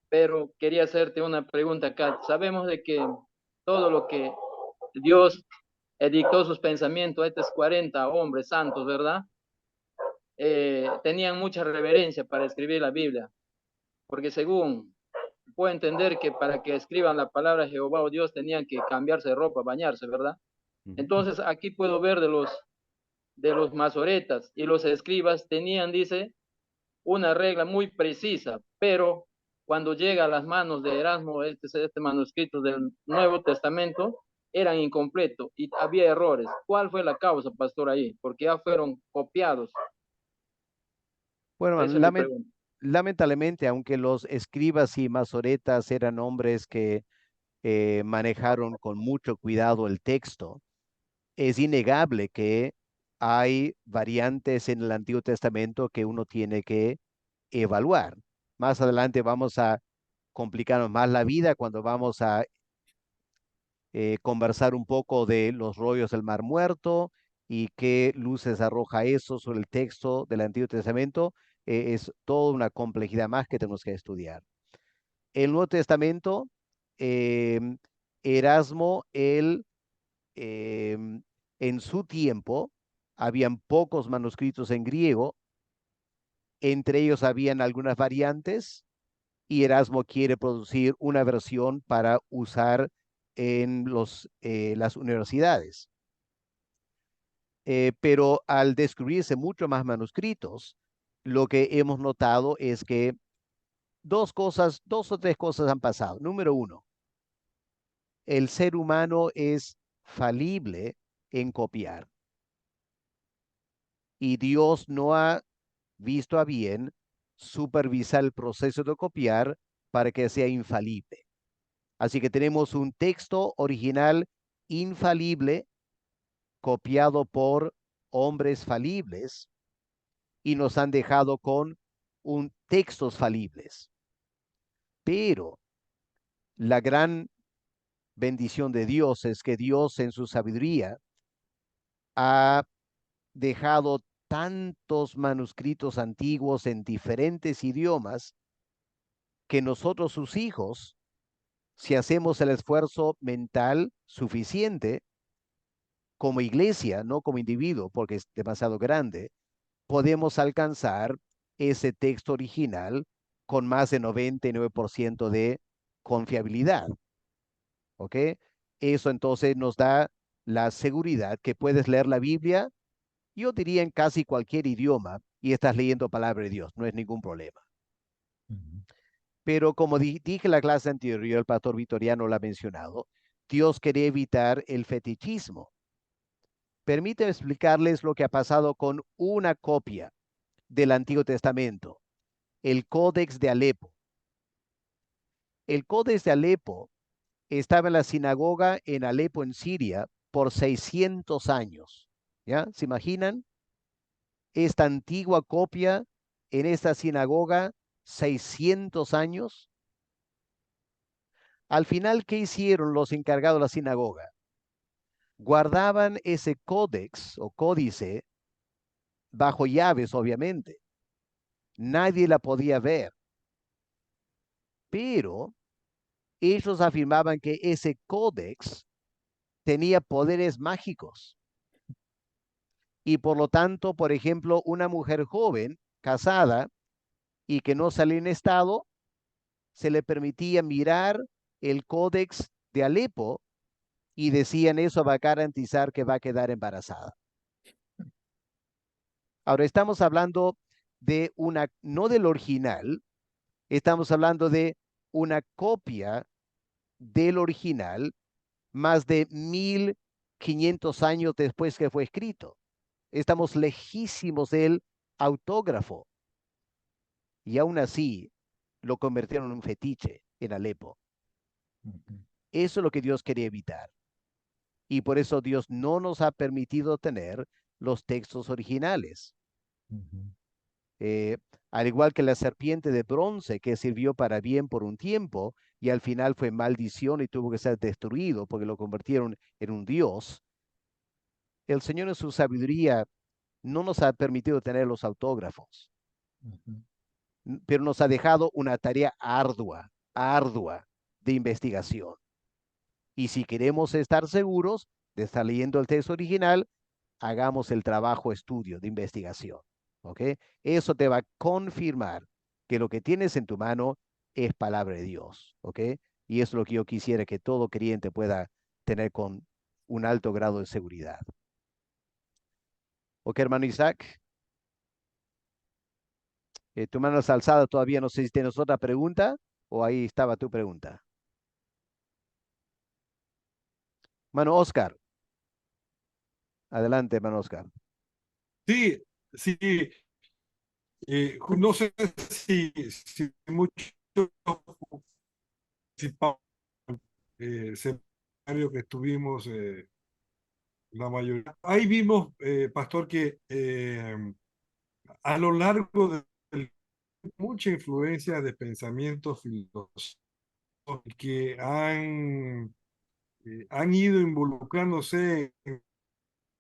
pero quería hacerte una pregunta acá. Sabemos de que todo lo que Dios dictó sus pensamientos a estos 40 hombres santos, ¿verdad? Tenían mucha reverencia para escribir la Biblia, porque según puedo entender que para que escriban la palabra Jehová o Dios tenían que cambiarse de ropa, bañarse, ¿verdad? Entonces aquí puedo ver de los masoretas y los escribas tenían, dice, una regla muy precisa, pero cuando llega a las manos de Erasmo, este manuscrito del Nuevo Testamento, eran incompletos y había errores. ¿Cuál fue la causa, pastor, ahí? Porque ya fueron copiados. Bueno, Esa es mi pregunta. lamentablemente, aunque los escribas y masoretas eran hombres que manejaron con mucho cuidado el texto, es innegable que hay variantes en el Antiguo Testamento que uno tiene que evaluar. Más adelante vamos a complicarnos más la vida cuando vamos a conversar un poco de los rollos del Mar Muerto y qué luces arroja eso sobre el texto del Antiguo Testamento. Es toda una complejidad más que tenemos que estudiar. El Nuevo Testamento, em, Erasmo, él en su tiempo, habían pocos manuscritos en griego, entre ellos habían algunas variantes, y Erasmo quiere producir una versión para usar en las universidades. Pero al descubrirse mucho más manuscritos, lo que hemos notado es que dos o tres cosas han pasado. Número uno, el ser humano es falible en copiar y Dios no ha visto a bien supervisar el proceso de copiar para que sea infalible. Así que tenemos un texto original infalible copiado por hombres falibles y nos han dejado con textos falibles. Pero la gran bendición de Dios es que Dios en su sabiduría ha dejado tantos manuscritos antiguos en diferentes idiomas que nosotros, sus hijos, si hacemos el esfuerzo mental suficiente como iglesia, no como individuo, porque es demasiado grande, podemos alcanzar ese texto original con más de 99% de confiabilidad. ¿Ok? Eso entonces nos da la seguridad que puedes leer la Biblia, yo diría en casi cualquier idioma, y estás leyendo palabra de Dios, no es ningún problema. Pero como dije en la clase anterior, el pastor Vitoriano lo ha mencionado, Dios quería evitar el fetichismo. Permíteme explicarles lo que ha pasado con una copia del Antiguo Testamento, el Códex de Alepo. El Códex de Alepo estaba en la sinagoga en Alepo, en Siria, por 600 años. ¿Ya? ¿Se imaginan? Esta antigua copia en esta sinagoga, 600 años. Al final, ¿qué hicieron los encargados de la sinagoga? Guardaban ese códex o códice bajo llaves, obviamente. Nadie la podía ver. Pero ellos afirmaban que ese códex tenía poderes mágicos. Y por lo tanto, por ejemplo, una mujer joven, casada y que no salía en estado, se le permitía mirar el códex de Alepo y decían eso va a garantizar que va a quedar embarazada. Ahora estamos hablando de no del original, estamos hablando de una copia del original más de 1500 años después que fue escrito. Estamos lejísimos del autógrafo. Y aún así lo convirtieron en un fetiche en Alepo. Eso es lo que Dios quería evitar. Y por eso Dios no nos ha permitido tener los textos originales. Al igual que la serpiente de bronce que sirvió para bien por un tiempo y al final fue maldición y tuvo que ser destruido porque lo convirtieron en un dios, el Señor en su sabiduría no nos ha permitido tener los autógrafos, pero nos ha dejado una tarea ardua de investigación. Y si queremos estar seguros de estar leyendo el texto original, hagamos el trabajo estudio de investigación. ¿Ok? Eso te va a confirmar que lo que tienes en tu mano es palabra de Dios. ¿Ok? Y es lo que yo quisiera que todo creyente pueda tener con un alto grado de seguridad. Ok, hermano Isaac. Tu mano está alzada todavía, no sé si tienes otra pregunta o ahí estaba tu pregunta. Mano Oscar. Adelante, hermano Oscar. Sí, sí. No sé si muchos participaron seminario que estuvimos la mayoría. Ahí vimos, pastor, que a lo largo de mucha influencia de pensamientos filosóficos que han ido involucrándose en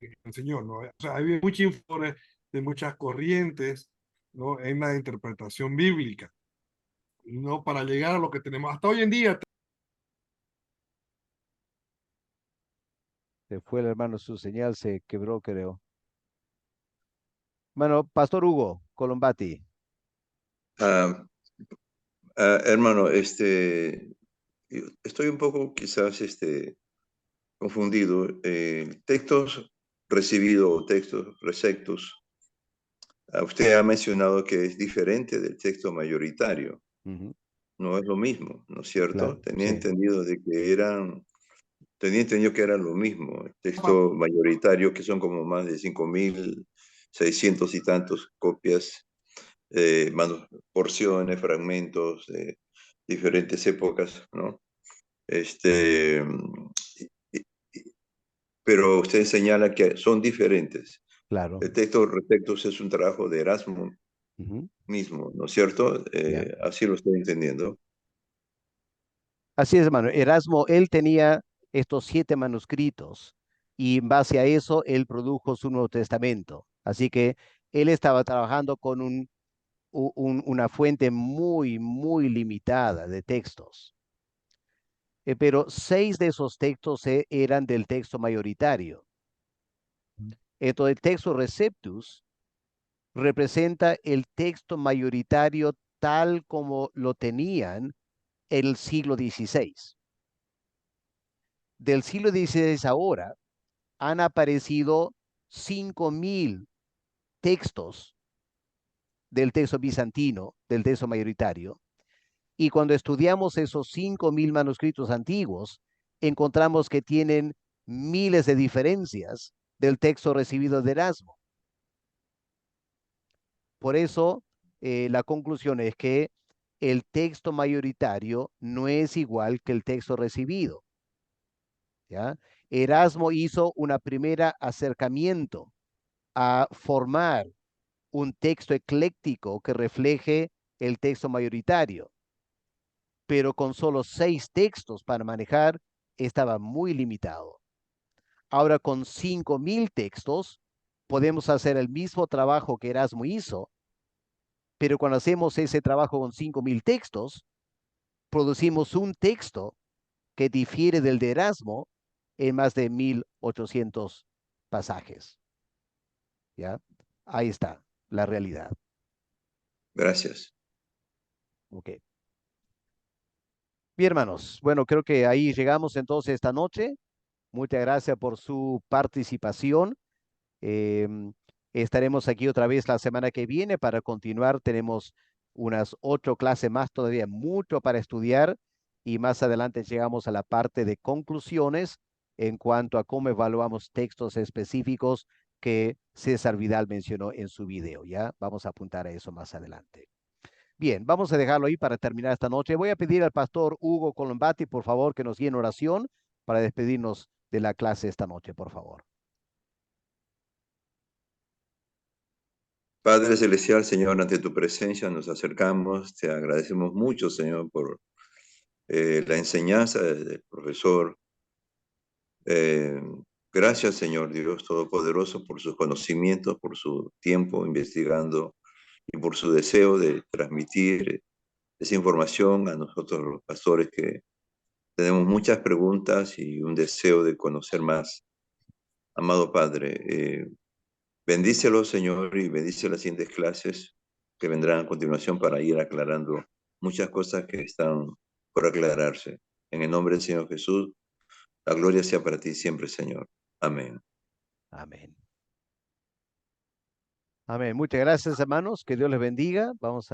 el Señor, ¿no? O sea, hay mucha influencia de muchas corrientes, ¿no? En la interpretación bíblica, ¿no? Para llegar a lo que tenemos hasta hoy en día. Se fue el hermano, su señal se quebró, creo. Bueno, Pastor Hugo Colombati. Hermano, estoy un poco quizás confundido. Textos recibidos, textos receptos. Usted ha mencionado que es diferente del texto mayoritario. No es lo mismo, ¿no es cierto? Claro, Tenía sí. entendido tenía entendido que era lo mismo. El texto mayoritario, que son como más de 5.600 y tantos copias, porciones, fragmentos de diferentes épocas, ¿no? Pero usted señala que son diferentes. Claro. El texto Receptus es un trabajo de Erasmo mismo, ¿no es cierto? Así lo estoy entendiendo. Así es, hermano. Erasmo, él tenía estos 7 manuscritos y en base a eso, él produjo su Nuevo Testamento. Así que él estaba trabajando con una fuente muy, muy limitada de textos. Pero 6 de esos textos eran del texto mayoritario. Entonces, el texto Receptus representa el texto mayoritario tal como lo tenían en el siglo XVI. Del siglo XVI ahora han aparecido 5.000 textos del texto bizantino, del texto mayoritario, y cuando estudiamos esos 5.000 manuscritos antiguos, encontramos que tienen miles de diferencias del texto recibido de Erasmo. Por eso, la conclusión es que el texto mayoritario no es igual que el texto recibido. ¿Ya? Erasmo hizo una primera acercamiento a formar un texto ecléctico que refleje el texto mayoritario, pero con solo 6 textos para manejar estaba muy limitado. Ahora con 5.000 textos podemos hacer el mismo trabajo que Erasmo hizo, pero cuando hacemos ese trabajo con 5.000 textos, producimos un texto que difiere del de Erasmo en más de 1.800 pasajes. ¿Ya? Ahí está la realidad. Gracias. Ok. Bien, hermanos. Bueno, creo que ahí llegamos entonces esta noche. Muchas gracias por su participación. Estaremos aquí otra vez la semana que viene para continuar. Tenemos unas 8 clases más, todavía mucho para estudiar y más adelante llegamos a la parte de conclusiones en cuanto a cómo evaluamos textos específicos que César Vidal mencionó en su video. Ya vamos a apuntar a eso más adelante. Bien, vamos a dejarlo ahí para terminar esta noche. Voy a pedir al pastor Hugo Colombati, por favor, que nos guíe en oración para despedirnos de la clase esta noche, por favor. Padre Celestial, Señor, ante tu presencia nos acercamos. Te agradecemos mucho, Señor, por la enseñanza del profesor. Gracias, Señor Dios Todopoderoso, por sus conocimientos, por su tiempo investigando y por su deseo de transmitir esa información a nosotros los pastores que tenemos muchas preguntas y un deseo de conocer más. Amado Padre, bendícelo, Señor, y bendice las siguientes clases que vendrán a continuación para ir aclarando muchas cosas que están por aclararse. En el nombre del Señor Jesús, La gloria sea para ti siempre, Señor. Amén. Amén. Amén. Muchas gracias, hermanos. Que Dios les bendiga. Vamos a